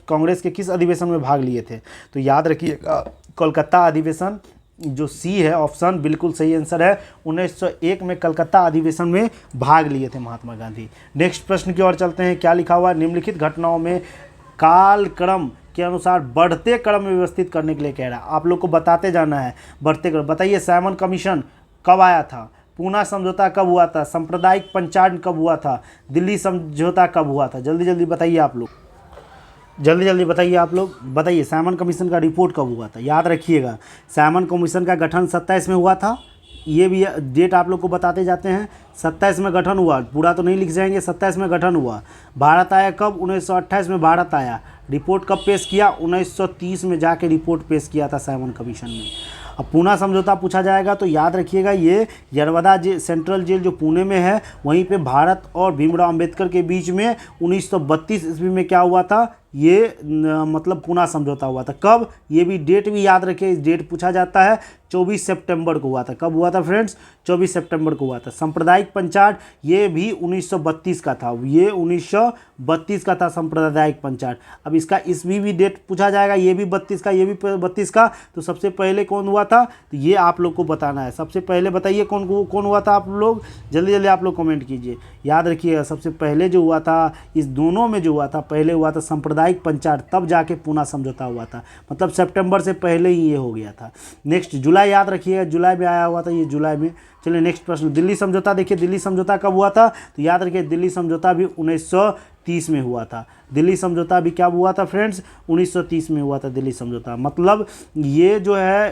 कांग्रेस के किस अधिवेशन में भाग लिए थे? तो याद रखिएगा कोलकाता अधिवेशन, जो सी है ऑप्शन बिल्कुल सही आंसर है। 1901 में कलकत्ता अधिवेशन में भाग लिए थे महात्मा गांधी। नेक्स्ट प्रश्न की ओर चलते हैं। क्या लिखा हुआ है? निम्नलिखित घटनाओं में कालक्रम के अनुसार बढ़ते क्रम में व्यवस्थित करने के लिए कह रहा है। आप लोग को बताते जाना है बढ़ते क्रम। बताइए साइमन कमीशन कब आया था? पूना समझौता कब हुआ था? सांप्रदायिक पंचायत कब हुआ था? दिल्ली समझौता कब हुआ था? जल्दी जल्दी बताइए आप लोग, जल्दी जल्दी बताइए आप लोग। बताइए साइमन कमीशन का रिपोर्ट कब हुआ था? याद रखिएगा साइमन कमीशन का गठन 27 में हुआ था। ये भी डेट आप लोग को बताते जाते हैं। 27 में गठन हुआ, पूरा तो नहीं लिख जाएंगे। 27 में गठन हुआ। भारत आया कब? 1928 में भारत आया। रिपोर्ट कब पेश किया? 1930 में जाके रिपोर्ट पेश किया था साइमन कमीशन ने। अब पूना समझौता पूछा जाएगा तो याद रखिएगा ये यरवदा सेंट्रल जेल जो पुणे में है वहीं पे भारत और भीमराव अंबेडकर के बीच में 1932 ईस्वी में क्या हुआ था, ये मतलब पूना समझौता हुआ था। कब, ये भी डेट भी याद रखिए, इस डेट पूछा जाता है 24 सितंबर को हुआ था। कब हुआ था फ्रेंड्स, 24 सितंबर को हुआ था। सांप्रदायिक पंचायत ये भी 1932 का था, ये 1932 का था सांप्रदायिक पंचायत। अब इसका ईस्वी भी डेट पूछा जाएगा, ये भी 32 का, ये भी 32 का। तो सबसे पहले कौन हुआ था, तो ये आप लोग को बताना है। सबसे पहले बताइए कौन हुआ था, आप लोग जल्दी जल्दी आप लोग कमेंट कीजिए। याद रखिएगा सबसे पहले जो हुआ था, इस दोनों में जो हुआ था, पहले हुआ था सांप्रदायिक पंचायत, तब जाके पूना समझौता हुआ था। मतलब सितंबर से पहले ही ये हो गया था। नेक्स्ट जुलाई याद रखिएगा, जुलाई में आया हुआ था ये, जुलाई में। चलिए नेक्स्ट प्रश्न, दिल्ली समझौता देखिए, दिल्ली समझौता कब हुआ था, तो याद रखिए दिल्ली समझौता भी 1930 में हुआ था। दिल्ली समझौता भी क्या हुआ था फ्रेंड्स, 1930 में हुआ था दिल्ली समझौता। मतलब ये जो है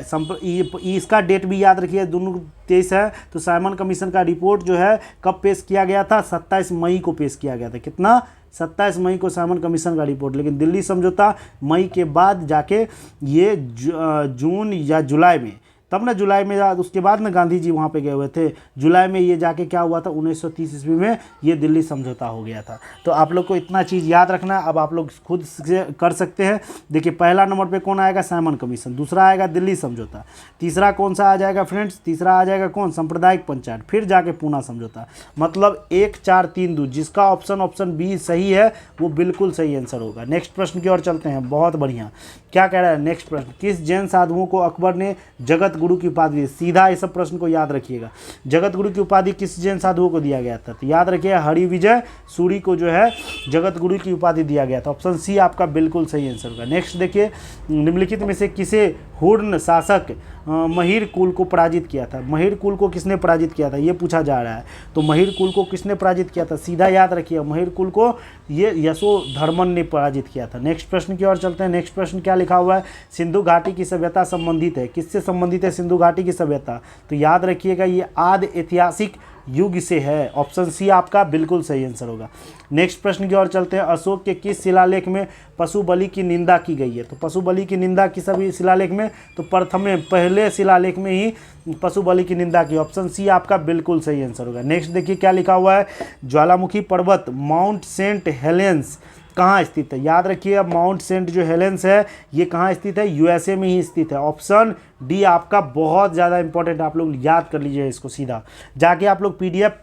इसका डेट भी याद रखिए, दोनों 23 है। तो साइमन कमीशन का रिपोर्ट जो है कब पेश किया गया था, 27 मई को पेश किया गया था। कितना, 27 मई को साइमन कमीशन का रिपोर्ट। लेकिन दिल्ली समझौता मई के बाद जाके ये जून या जुलाई में, तब ना जुलाई में, उसके बाद ना गांधी जी वहाँ पे गए हुए थे, जुलाई में ये जाके क्या हुआ था, 1930 ईस्वी में ये दिल्ली समझौता हो गया था। तो आप लोग को इतना चीज़ याद रखना है। अब आप लोग खुद से कर सकते हैं। देखिए पहला नंबर पे कौन आएगा, साइमन कमीशन। दूसरा आएगा दिल्ली समझौता। तीसरा कौन सा आ जाएगा फ्रेंड्स, तीसरा आ जाएगा कौन, सांप्रदायिक पंचायत। फिर जाके पूना समझौता। मतलब 1 4 3 2, जिसका ऑप्शन बी सही है वो बिल्कुल सही आंसर होगा। नेक्स्ट प्रश्न की ओर चलते हैं। बहुत बढ़िया, क्या कह रहा है नेक्स्ट प्रश्न, किस जैन साधुओं को अकबर ने जगत गुरु की उपाधि दी। सीधा इस सब प्रश्न को याद रखिएगा। जगत गुरु की उपाधि किस जैन साधुओं को दिया गया था, तो याद रखिए हरिविजय सूरी को जो है जगत गुरु की उपाधि दिया गया था। ऑप्शन सी आपका बिल्कुल सही आंसर होगा। नेक्स्ट देखिए, निम्नलिखित में से किसे हुर्न शासक महिर कुल को पराजित किया था। महिर कुल को किसने पराजित किया था, ये पूछा जा रहा है। तो महिर कुल को किसने पराजित किया था, सीधा याद रखिए महिर कुल को ये यशोधर्मन ने पराजित किया था। नेक्स्ट प्रश्न की ओर चलते हैं। नेक्स्ट प्रश्न क्या लिखा हुआ है, सिंधु घाटी की सभ्यता संबंधित है, किससे संबंधित है सिंधु घाटी की सभ्यता, तो याद रखिएगा ये आदि ऐतिहासिक युग से है। ऑप्शन सी आपका बिल्कुल सही आंसर होगा। नेक्स्ट प्रश्न की ओर चलते हैं। अशोक के किस शिलालेख में पशु बलि की निंदा की गई है, तो पशु बलि की निंदा किस सभी शिलालेख में, तो पहले शिलालेख में ही पशु बलि की निंदा की। ऑप्शन सी आपका बिल्कुल सही आंसर होगा। नेक्स्ट देखिए क्या लिखा हुआ है, ज्वालामुखी पर्वत माउंट सेंट हेलेंस कहाँ स्थित है। याद रखिए अब माउंट सेंट जो हेलेंस है ये कहाँ स्थित है, यूएसए में ही स्थित है। ऑप्शन डी आपका बहुत ज़्यादा इंपॉर्टेंट, आप लोग याद कर लीजिए इसको। सीधा जाके आप लोग पीडीएफ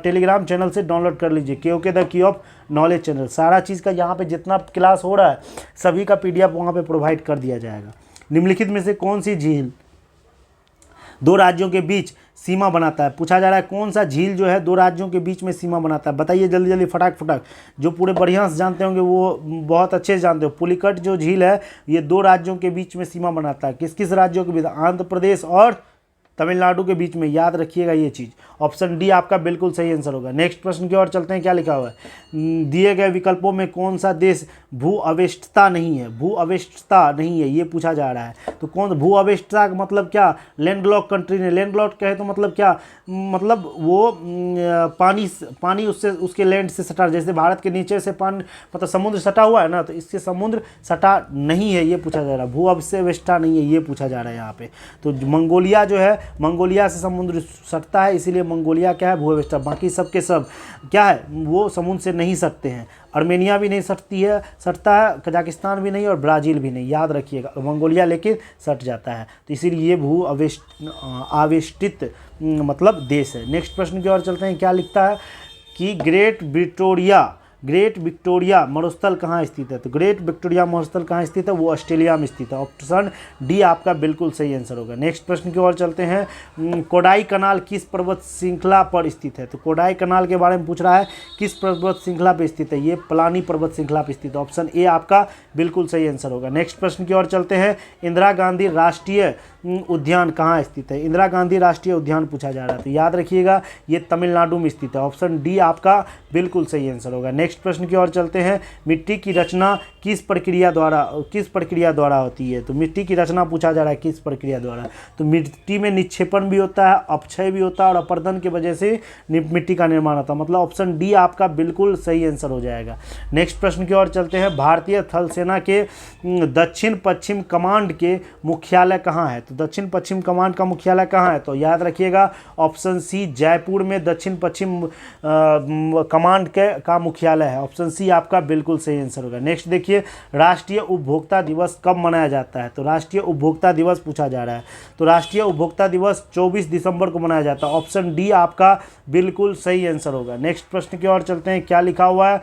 टेलीग्राम चैनल से डाउनलोड कर लीजिए, के the key of knowledge channel. सारा चीज़ का यहाँ पे जितना क्लास हो रहा है सभी का पीडीएफ वहाँ पे प्रोवाइड कर दिया जाएगा। निम्नलिखित में से कौन सी झील दो राज्यों के बीच सीमा बनाता है, पूछा जा रहा है कौन सा झील जो है दो राज्यों के बीच में सीमा बनाता है। बताइए जल्दी जल्दी फटाक। जो पूरे बढ़िया से जानते होंगे वो बहुत अच्छे से जानते हो। पुलिकट जो झील है ये दो राज्यों के बीच में सीमा बनाता है। किस किस राज्यों के बीच, आंध्र प्रदेश और तमिलनाडु के बीच में। याद रखिएगा ये चीज़। ऑप्शन डी आपका बिल्कुल सही आंसर होगा। नेक्स्ट प्रश्न की ओर चलते हैं। क्या लिखा हुआ है, दिए गए विकल्पों में कौन सा देश भू अवेष्टता नहीं है, भू अवेष्टता नहीं है ये पूछा जा रहा है। तो कौन भू अवेष्टता का मतलब क्या, लैंडलॉक कंट्री ने, लैंडलॉक कहे तो मतलब क्या, मतलब वो पानी उससे उसके लैंड से सटा, जैसे भारत के नीचे से पानी मतलब समुद्र सटा हुआ है ना, तो इससे समुद्र सटा नहीं है ये पूछा जा रहा है। भू अवेष्टता नहीं है ये पूछा जा रहा है यहाँ पे। तो मंगोलिया जो है, मंगोलिया से समुद्र सटता है इसीलिए मंगोलिया क्या है, भू अवेष्टा। बाकी सब के सब क्या है, वो समुद्र से नहीं सटते हैं। अर्मेनिया भी नहीं सटता है, कजाकिस्तान भी नहीं और ब्राज़ील भी नहीं। याद रखिएगा मंगोलिया लेकिन सट जाता है, तो इसीलिए ये भू आवेष्टित मतलब देश है। नेक्स्ट प्रश्न की ओर चलते हैं। क्या लिखता है कि ग्रेट विक्टोरिया मरुस्थल कहाँ स्थित है, तो ग्रेट विक्टोरिया मरुस्थल कहाँ स्थित है, वो ऑस्ट्रेलिया में स्थित है। ऑप्शन डी आपका बिल्कुल सही आंसर होगा। नेक्स्ट प्रश्न की ओर चलते हैं। कोडाई कनाल किस पर्वत श्रृंखला पर स्थित है, तो कोडाई कनाल के बारे में पूछ रहा है, किस पर्वत श्रृंखला पर स्थित है, ये पलानी पर्वत श्रृंखला पर स्थित है। ऑप्शन ए आपका बिल्कुल सही आंसर होगा। नेक्स्ट प्रश्न की ओर चलते हैं। इंदिरा गांधी राष्ट्रीय उद्यान कहाँ स्थित है, इंदिरा गांधी राष्ट्रीय उद्यान पूछा जा रहा है, तो याद रखिएगा ये तमिलनाडु में स्थित है। ऑप्शन डी आपका बिल्कुल सही आंसर होगा। नेक्स्ट प्रश्न की ओर चलते हैं। मिट्टी की रचना किस प्रक्रिया द्वारा होती है, तो मिट्टी की रचना पूछा जा रहा है किस प्रक्रिया द्वारा, तो मिट्टी में निक्षेपण भी होता है, अपक्षय भी होता है और अपर्दन की वजह से मिट्टी का निर्माण होता है। मतलब ऑप्शन डी आपका बिल्कुल सही आंसर हो जाएगा। नेक्स्ट प्रश्न की ओर चलते हैं। भारतीय थल सेना के दक्षिण पश्चिम कमांड के मुख्यालय कहाँ है, तो तो दक्षिण पश्चिम कमान का मुख्यालय कहाँ है? तो याद रखिएगा ऑप्शन सी जयपुर में दक्षिण पश्चिम कमांड का मुख्यालय है। ऑप्शन सी आपका बिल्कुल सही आंसर होगा। नेक्स्ट देखिए, राष्ट्रीय उपभोक्ता दिवस कब मनाया जाता है? तो राष्ट्रीय उपभोक्ता दिवस पूछा जा रहा है, तो राष्ट्रीय उपभोक्ता दिवस 24 दिसंबर को मनाया जाता है। ऑप्शन डी आपका बिल्कुल सही आंसर होगा। नेक्स्ट प्रश्न की ओर चलते हैं, क्या लिखा हुआ है?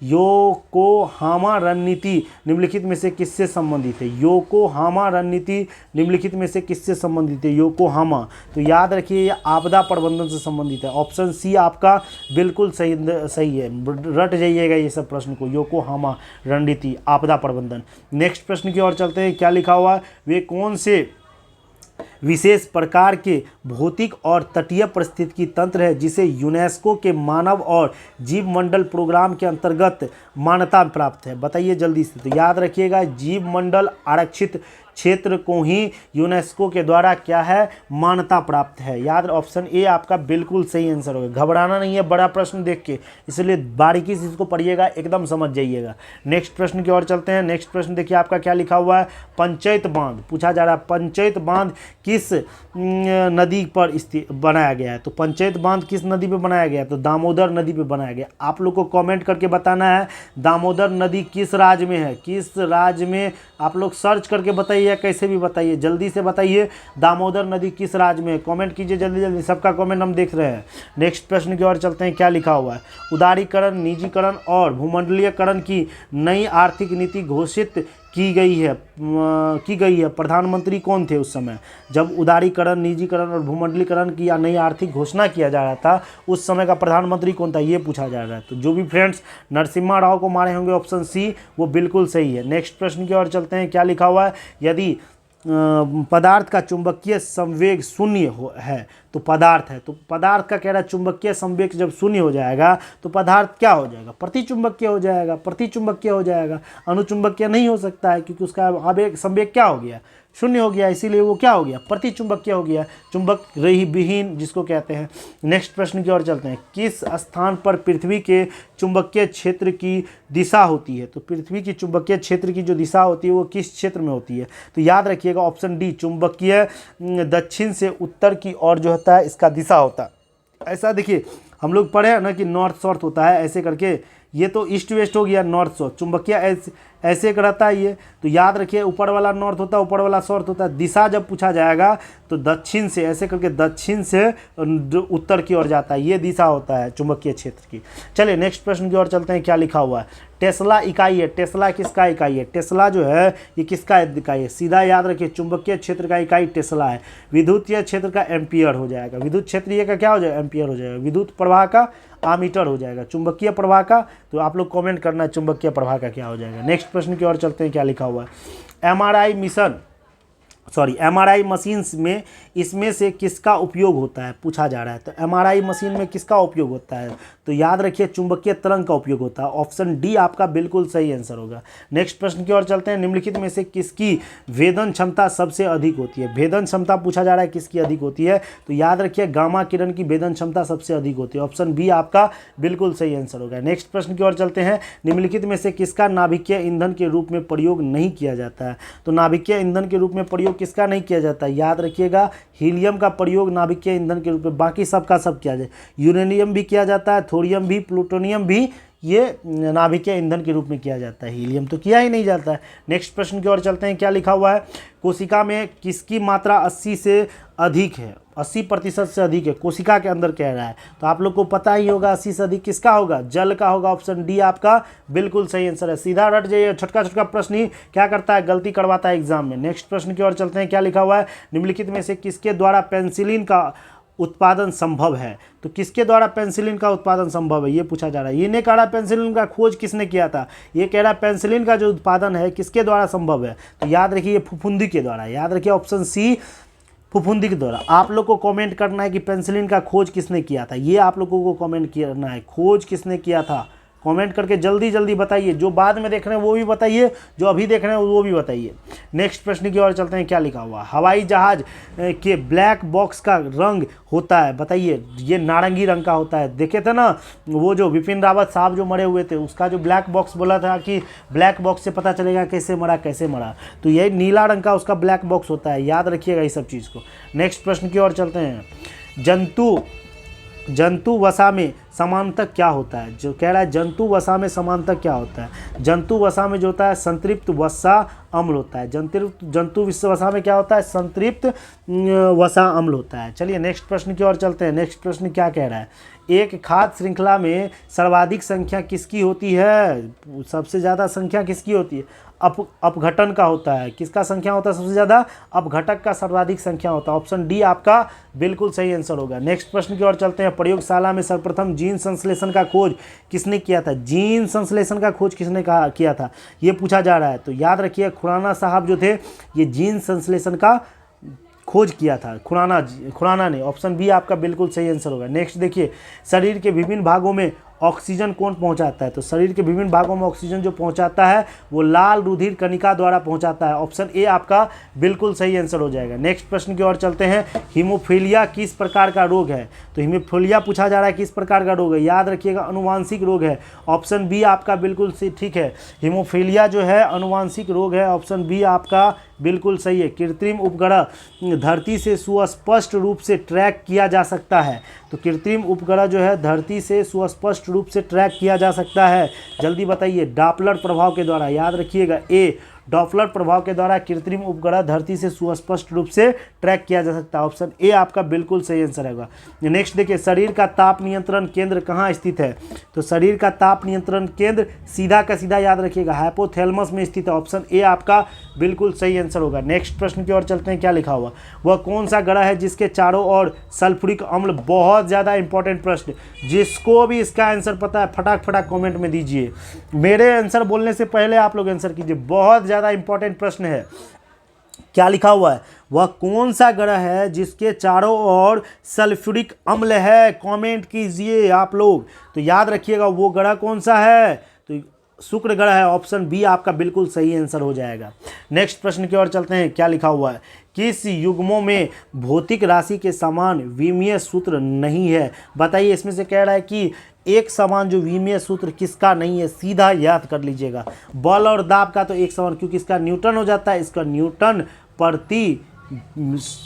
योकोहामा रणनीति निम्नलिखित में से किससे संबंधित है? योकोहामा रणनीति निम्नलिखित में से किससे संबंधित है? योकोहामा, तो याद रखिए ये आपदा प्रबंधन से संबंधित है। ऑप्शन सी आपका बिल्कुल सही है, रट जाइएगा ये सब प्रश्न को। योकोहामा रणनीति आपदा प्रबंधन। नेक्स्ट प्रश्न की ओर चलते हैं, क्या लिखा हुआ है? वे कौन से विशेष प्रकार के भौतिक और तटीय पारिस्थितिकी तंत्र है जिसे यूनेस्को के मानव और जीव मंडल प्रोग्राम के अंतर्गत मान्यता प्राप्त है? बताइए जल्दी से। तो याद रखिएगा जीव मंडल आरक्षित क्षेत्र को ही यूनेस्को के द्वारा क्या है? मान्यता प्राप्त है। याद, ऑप्शन ए आपका बिल्कुल सही आंसर होगा। घबराना नहीं है बड़ा प्रश्न देख के, इसलिए बारीकी से इसको पढ़िएगा, एकदम समझ जाइएगा। नेक्स्ट प्रश्न की ओर चलते हैं। नेक्स्ट प्रश्न देखिए आपका क्या लिखा हुआ है? पंचायत बांध पूछा जा रहा है। पंचायत बांध किस नदी पर बनाया गया है? तो पंचायत बांध किस नदी पे बनाया गया है? तो दामोदर नदी पे बनाया गया। आप लोग को कमेंट करके बताना है दामोदर नदी किस राज्य में है, किस राज्य में। आप लोग सर्च करके बताइए, कैसे भी बताइए, जल्दी से बताइए दामोदर नदी किस राज्य में है। कमेंट कीजिए जल्दी जल्दी, सबका कमेंट हम देख रहे हैं। नेक्स्ट प्रश्न की ओर चलते हैं, क्या लिखा हुआ है? उदारीकरण, निजीकरण और भूमंडलीयकरण की नई आर्थिक नीति घोषित की गई है। प्रधानमंत्री कौन थे उस समय जब उदारीकरण, निजीकरण और भूमंडलीकरण की या नई आर्थिक घोषणा किया जा रहा था? उस समय का प्रधानमंत्री कौन था, ये पूछा जा रहा है। तो जो भी फ्रेंड्स नरसिम्हा राव को मारे होंगे ऑप्शन सी वो बिल्कुल सही है। नेक्स्ट प्रश्न की ओर चलते हैं, क्या लिखा हुआ है? यदि पदार्थ का चुंबकीय संवेग शून्य है तो पदार्थ है, तो पदार्थ का कह रहा है चुंबकीय संवेग जब शून्य हो जाएगा तो पदार्थ क्या हो जाएगा? प्रतिचुंबकीय हो जाएगा, प्रतिचुंबकीय हो जाएगा। अनुचुंबकीय नहीं हो सकता है क्योंकि उसका आवेग संवेग क्या हो गया? शून्य हो गया, इसीलिए वो क्या हो गया? प्रतिचुंबकीय हो गया, चुंबक रही विहीन जिसको कहते हैं। नेक्स्ट प्रश्न की ओर चलते हैं, किस स्थान पर पृथ्वी के चुंबकीय क्षेत्र की दिशा होती है? तो पृथ्वी की चुंबकीय क्षेत्र की जो दिशा होती है वो किस क्षेत्र में होती है? तो याद रखिएगा ऑप्शन डी चुंबकीय दक्षिण से उत्तर की ओर जो होता है इसका दिशा होता है। ऐसा देखिए हम लोग पढ़े हैं ना कि नॉर्थ साउथ होता है ऐसे करके, ये तो ईस्ट वेस्ट हो गया, नॉर्थ साउथ। चुंबकीय ऐसे एक रहता है ये, तो याद रखिए ऊपर वाला नॉर्थ होता है, ऊपर वाला साउथ होता है। दिशा जब पूछा जाएगा तो दक्षिण से ऐसे करके दक्षिण से उत्तर की ओर जाता है, ये दिशा होता है चुंबकीय क्षेत्र की। चलिए नेक्स्ट प्रश्न की ओर चलते हैं, क्या लिखा हुआ है? टेस्ला इकाई है। टेस्ला किसका इकाई है? टेस्ला जो है ये किसका इकाई है? सीधा याद रखिए चुंबकीय क्षेत्र का इकाई टेस्ला है। विद्युतीय क्षेत्र का एम्पियर हो जाएगा, विद्युत क्षेत्रीय का क्या हो जाएगा? एम्पियर हो जाएगा। विद्युत प्रवाह का आमीटर हो जाएगा। चुंबकीय प्रवाह का, तो आप लोग कमेंट करना है चुंबकीय प्रवाह का क्या हो जाएगा। नेक्स्ट प्रश्न की ओर चलते हैं, क्या लिखा हुआ है? एमआरआई मशीन में इसमें से किसका उपयोग होता है पूछा जा रहा है। तो एमआरआई मशीन में किसका उपयोग होता है? तो याद रखिए चुंबकीय तरंग का उपयोग होता है। ऑप्शन डी आपका बिल्कुल सही आंसर होगा। नेक्स्ट प्रश्न की ओर चलते हैं, निम्नलिखित में से किसकी भेदन क्षमता सबसे अधिक होती है? भेदन क्षमता पूछा जा रहा है किसकी अधिक होती है? तो याद रखिए गामा किरण की भेदन क्षमता सबसे अधिक होती है। ऑप्शन बी आपका बिल्कुल सही आंसर होगा। नेक्स्ट प्रश्न की ओर चलते हैं, निम्नलिखित में से किसका नाभिकीय ईंधन के रूप में प्रयोग नहीं किया जाता है? तो नाभिकीय ईंधन के रूप में प्रयोग किसका नहीं किया जाता है? याद रखिएगा हीलियम का प्रयोग नाभिकीय ईंधन के रूप में, बाकी सबका सब किया जाए। यूरेनियम भी किया जाता है, थोरियम भी, प्लूटोनियम भी, ये नाभिकीय ईंधन के रूप में किया जाता है। हीलियम तो किया ही नहीं जाता है। नेक्स्ट प्रश्न की ओर चलते हैं, क्या लिखा हुआ है? कोशिका में किसकी मात्रा 80 से अधिक है? 80% से अधिक है कोशिका के अंदर कह रहा है। तो आप लोग को पता ही होगा 80 से अधिक किसका होगा? जल का होगा। ऑप्शन डी आपका बिल्कुल सही आंसर है। सीधा रट जाइए, छोटका छोटका प्रश्न ही क्या करता है? गलती करवाता है एग्जाम में। नेक्स्ट प्रश्न की ओर चलते हैं, क्या लिखा हुआ है? निम्नलिखित में से किसके द्वारा पेंसिलिन का उत्पादन संभव है? तो किसके द्वारा पेंसिलिन का उत्पादन संभव है ये पूछा जा रहा है। ये नहीं कह रहा पेंसिलिन का खोज किसने किया था, ये कह रहा है पेंसिलिन का जो उत्पादन है किसके द्वारा संभव है? तो याद रखिए फफूंदी के द्वारा। याद रखिए ऑप्शन सी फफूंदी के द्वारा। आप लोग को कमेंट करना है कि पेंसिलिन का खोज किसने किया था, ये आप लोगों को कमेंट करना है। खोज किसने किया था? कमेंट करके जल्दी जल्दी बताइए, जो बाद में देख रहे हैं वो भी बताइए, जो अभी देख रहे हैं वो भी बताइए। नेक्स्ट प्रश्न की ओर चलते हैं, क्या लिखा हुआ, हवाई जहाज के ब्लैक बॉक्स का रंग होता है, बताइए। ये नारंगी रंग का होता है। देखे थे ना वो जो विपिन रावत साहब जो मरे हुए थे, उसका जो ब्लैक बॉक्स बोला था कि ब्लैक बॉक्स से पता चलेगा कैसे मरा कैसे मरा, तो यही नीला रंग का उसका ब्लैक बॉक्स होता है, याद रखिएगा इस सब चीज़ को। नेक्स्ट प्रश्न की ओर चलते हैं, जंतु वसा में समानतक क्या होता है, जो कह रहा है जंतु वसा में समानतक क्या होता है। जंतु वसा में जो होता है संतृप्त वसा अम्ल होता है। जंतु वसा में क्या होता है, संतृप्त वसा अम्ल होता है। चलिए नेक्स्ट प्रश्न की ओर चलते हैं। नेक्स्ट प्रश्न क्या कह रहा है, एक खाद्य श्रृंखला में सर्वाधिक संख्या किसकी होती है, सबसे ज़्यादा संख्या किसकी होती है, अपघटन का होता है। किसका संख्या होता है सबसे ज़्यादा, अपघटक का सर्वाधिक संख्या होता है। ऑप्शन डी आपका बिल्कुल सही आंसर होगा। नेक्स्ट प्रश्न की ओर चलते हैं, प्रयोगशाला में सर्वप्रथम जीन संश्लेषण का खोज किसने किया था, जीन संश्लेषण का खोज किसने किया था, ये पूछा जा रहा है। तो याद रखिए खुराना साहब जो थे ये जीन संश्लेषण का खोज किया था, खुराना ने। ऑप्शन बी आपका बिल्कुल सही आंसर होगा। नेक्स्ट देखिए, शरीर के विभिन्न भागों में ऑक्सीजन कौन पहुंचाता है, तो शरीर के विभिन्न भागों में ऑक्सीजन जो पहुंचाता है वो लाल रुधिर कणिका द्वारा पहुंचाता है। ऑप्शन ए आपका बिल्कुल सही आंसर हो जाएगा। नेक्स्ट प्रश्न की ओर चलते हैं, हीमोफीलिया किस प्रकार का रोग है, तो हीमोफीलिया पूछा जा रहा है किस प्रकार का रोग है, याद रखिएगा अनुवांशिक रोग है। ऑप्शन बी आपका बिल्कुल ठीक है, हीमोफीलिया जो है अनुवांशिक रोग है। ऑप्शन बी आपका बिल्कुल सही है। कृत्रिम उपग्रह धरती से सुस्पष्ट रूप से ट्रैक किया जा सकता है, तो कृत्रिम उपग्रह जो है धरती से सुस्पष्ट रूप से ट्रैक किया जा सकता है, जल्दी बताइए। डॉपलर प्रभाव के द्वारा, याद रखिएगा ए, डॉपलर प्रभाव के द्वारा कृत्रिम उपग्रह धरती से सुस्पष्ट रूप से ट्रैक किया जा सकता है। ऑप्शन ए आपका बिल्कुल सही आंसर होगा। नेक्स्ट देखिए, शरीर का ताप नियंत्रण केंद्र कहाँ स्थित है, तो शरीर का ताप नियंत्रण केंद्र सीधा का सीधा याद रखिएगा हाइपोथैलेमस में स्थित है। ऑप्शन ए आपका बिल्कुल सही आंसर होगा। नेक्स्ट प्रश्न की ओर चलते हैं, क्या लिखा हुआ, वह कौन सा ग्रह है जिसके चारों ओर सल्फ्यूरिक अम्ल, बहुत ज़्यादा इंपॉर्टेंट प्रश्न, जिसको भी इसका आंसर पता है फटाक फटाक कमेंट में दीजिए, मेरे आंसर बोलने से पहले आप लोग आंसर कीजिए, बहुत ज़्यादा इंपॉर्टेंट प्रश्न है। क्या लिखा हुआ है, वह कौन सा ग्रह है जिसके चारों ओर सल्फ्यूरिक अम्ल है, कमेंट कीजिए आप लोग। तो याद रखिएगा वो ग्रह कौन सा है, तो शुक्र ग्रह है। ऑप्शन बी आपका बिल्कुल सही आंसर हो जाएगा। नेक्स्ट प्रश्न की ओर चलते हैं, क्या लिखा हुआ है, किस युग्मों में भौतिक राशि के समान विमीय सूत्र नहीं है, बताइए। इसमें से कह रहा है कि एक समान जो विमीय सूत्र किसका नहीं है, सीधा याद कर लीजिएगा, बल और दाब का तो एक समान, क्योंकि इसका न्यूटन हो जाता है, इसका न्यूटन प्रति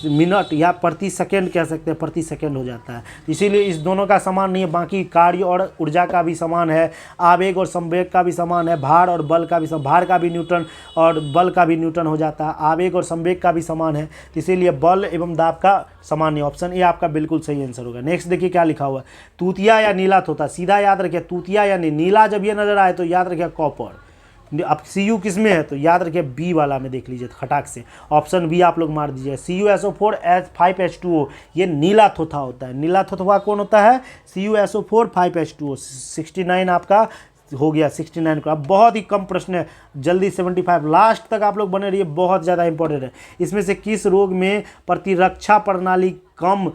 मिनट या प्रति सेकेंड कह सकते हैं, प्रति सेकेंड हो जाता है, इसीलिए इस दोनों का समान नहीं है। बाकी कार्य और ऊर्जा का भी समान है, आवेग और संवेग का भी समान है, भार और बल का भी भार का भी न्यूटन और बल का भी न्यूटन हो जाता है, आवेग और संवेग का भी समान है, इसीलिए बल एवं दाब का समान नहीं। ऑप्शन ए आपका बिल्कुल सही आंसर होगा। नेक्स्ट देखिए क्या लिखा हुआ है, तूतिया या नीला तोता, सीधा याद रखिए तूतिया या नीला, जब ये नजर आए तो याद रखिए कॉपर। अब सी यू किस में है, तो याद रखिए बी वाला में देख लीजिए खटाक से, ऑप्शन बी आप लोग मार दीजिए। CuSO4 5H2O ये नीला थोथा होता है। नीला थोथा कौन होता है, CuSO4 5H2O। 69 आपका हो गया, 69 का। अब बहुत ही कम प्रश्न है, जल्दी 75 लास्ट तक आप लोग बने रहिए, बहुत ज़्यादा इंपॉर्टेंट है। इसमें से किस रोग में प्रतिरक्षा प्रणाली कम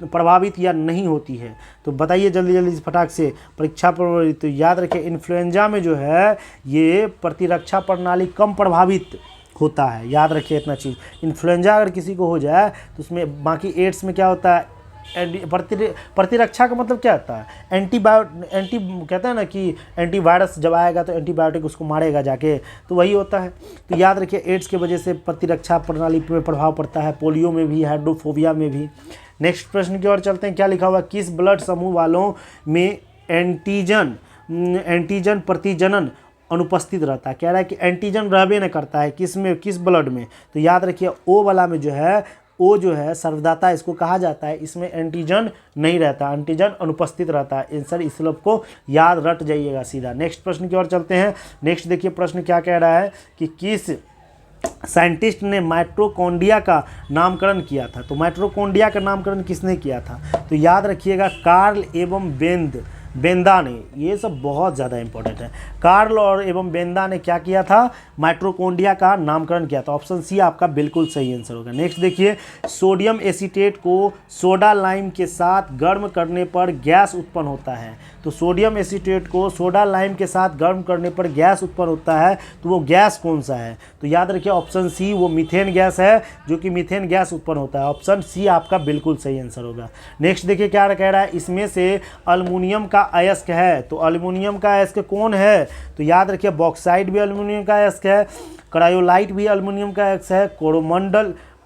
प्रभावित या नहीं होती है, तो बताइए जल्दी जल्दी फटाक से। परीक्षा पर तो याद रखें इन्फ्लुएंजा में जो है ये प्रतिरक्षा प्रणाली कम प्रभावित होता है, याद रखिए इतना चीज़। इन्फ्लुएंजा अगर किसी को हो जाए तो उसमें, बाकी एड्स में क्या होता है, प्रतिरक्षा का मतलब क्या होता है, एंटी कहते हैं ना कि एंटीवायरस जब आएगा तो एंटीबायोटिक उसको मारेगा जाके, तो वही होता है। तो याद रखिए एड्स की वजह से प्रतिरक्षा प्रणाली पर प्रभाव पड़ता है, पोलियो में भी, हाइड्रोफोबिया में भी। नेक्स्ट प्रश्न की ओर चलते हैं, क्या लिखा हुआ, किस ब्लड समूह वालों में एंटीजन प्रतिजनन अनुपस्थित रहता है, कह रहा है कि एंटीजन रहबे न करता है, किस में, किस ब्लड में, तो याद रखिए ओ वाला में जो है, ओ जो है सर्वदाता इसको कहा जाता है, इसमें एंटीजन नहीं रहता, एंटीजन अनुपस्थित रहता है। आंसर इस लोग को याद रट जाइएगा सीधा। नेक्स्ट प्रश्न की ओर चलते हैं। नेक्स्ट देखिए प्रश्न क्या कह रहा है कि किस साइंटिस्ट ने माइटोकॉन्ड्रिया का नामकरण किया था, तो माइटोकॉन्ड्रिया का नामकरण किसने किया था, तो याद रखिएगा कार्ल एवं बेंद बेंदा ने, ये सब बहुत ज़्यादा इंपॉर्टेंट है। कार्ल और एवं बेंदा ने क्या किया था, माइटोकॉन्ड्रिया का नामकरण किया था। ऑप्शन सी आपका बिल्कुल सही आंसर होगा। नेक्स्ट देखिए, सोडियम एसीटेट को सोडा लाइम के साथ गर्म करने पर गैस उत्पन्न होता है। तो सोडियम एसीटेट को सोडा लाइम के साथ गर्म करने पर गैस उत्पन्न होता है, तो वो गैस कौन सा है? तो याद रखिए ऑप्शन सी, वो मीथेन गैस है, जो कि मीथेन गैस उत्पन्न होता है। ऑप्शन सी आपका बिल्कुल सही आंसर होगा। नेक्स्ट देखिए क्या कह रहा है, इसमें से अल्युमिनियम का अयस्क है। तो अल्युमिनियम का अयस्क कौन है? तो याद रखिए बॉक्साइट भी अल्युमिनियम का अयस्क है, क्रायोलाइट भी अल्युमिनियम का अयस्क है,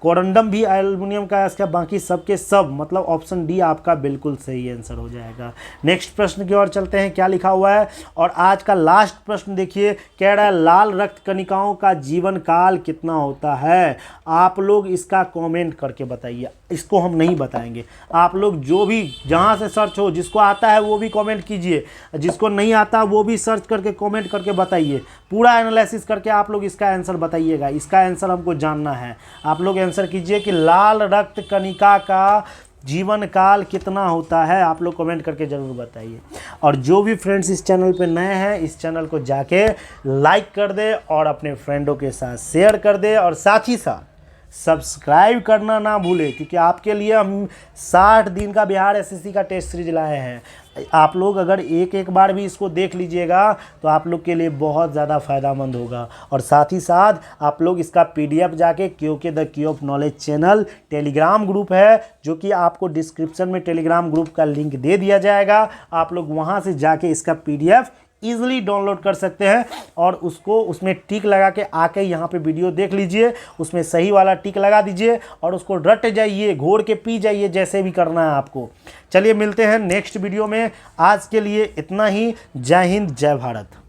कोरंडम भी एल्युमिनियम का अयस्क है। बाकी सब के सब मतलब ऑप्शन डी आपका बिल्कुल सही आंसर हो जाएगा। नेक्स्ट प्रश्न की ओर चलते हैं, क्या लिखा हुआ है। और आज का लास्ट प्रश्न देखिए, कह रहा है लाल रक्त कणिकाओं का जीवन काल कितना होता है? आप लोग इसका कमेंट करके बताइए, इसको हम नहीं बताएंगे। आप लोग जो भी जहाँ से सर्च हो, जिसको आता है वो भी कमेंट कीजिए, जिसको नहीं आता वो भी सर्च करके कमेंट करके बताइए। पूरा एनालिसिस करके आप लोग इसका आंसर बताइएगा। इसका आंसर हमको जानना है। आप लोग आंसर कीजिए कि लाल रक्त कणिका का जीवन काल कितना होता है, आप लोग कमेंट करके ज़रूर बताइए। और जो भी फ्रेंड्स इस चैनल पे नए हैं, इस चैनल को जाके लाइक कर दे और अपने फ्रेंडों के साथ शेयर कर दे, और साथ ही साथ सब्सक्राइब करना ना भूले, क्योंकि आपके लिए हम 60 दिन का बिहार एसएससी का टेस्ट सीरीज लाए हैं। आप लोग अगर एक बार भी इसको देख लीजिएगा तो आप लोग के लिए बहुत ज़्यादा फ़ायदामंद होगा। और साथ ही साथ आप लोग इसका पीडीएफ जाके क्योंकि the key of knowledge channel Telegram group है, जो कि आपको डिस्क्रिप्शन में टेलीग्राम ग्रुप का लिंक दे दिया जाएगा। आप लोग वहाँ से जाके इसका पीडीएफ ईजिली डाउनलोड कर सकते हैं, और उसको उसमें टिक लगा के आके यहाँ पे वीडियो देख लीजिए, उसमें सही वाला टिक लगा दीजिए और उसको रट जाइए, घोर के पी जाइए, जैसे भी करना है आपको। चलिए मिलते हैं नेक्स्ट वीडियो में। आज के लिए इतना ही। जय हिंद, जय भारत।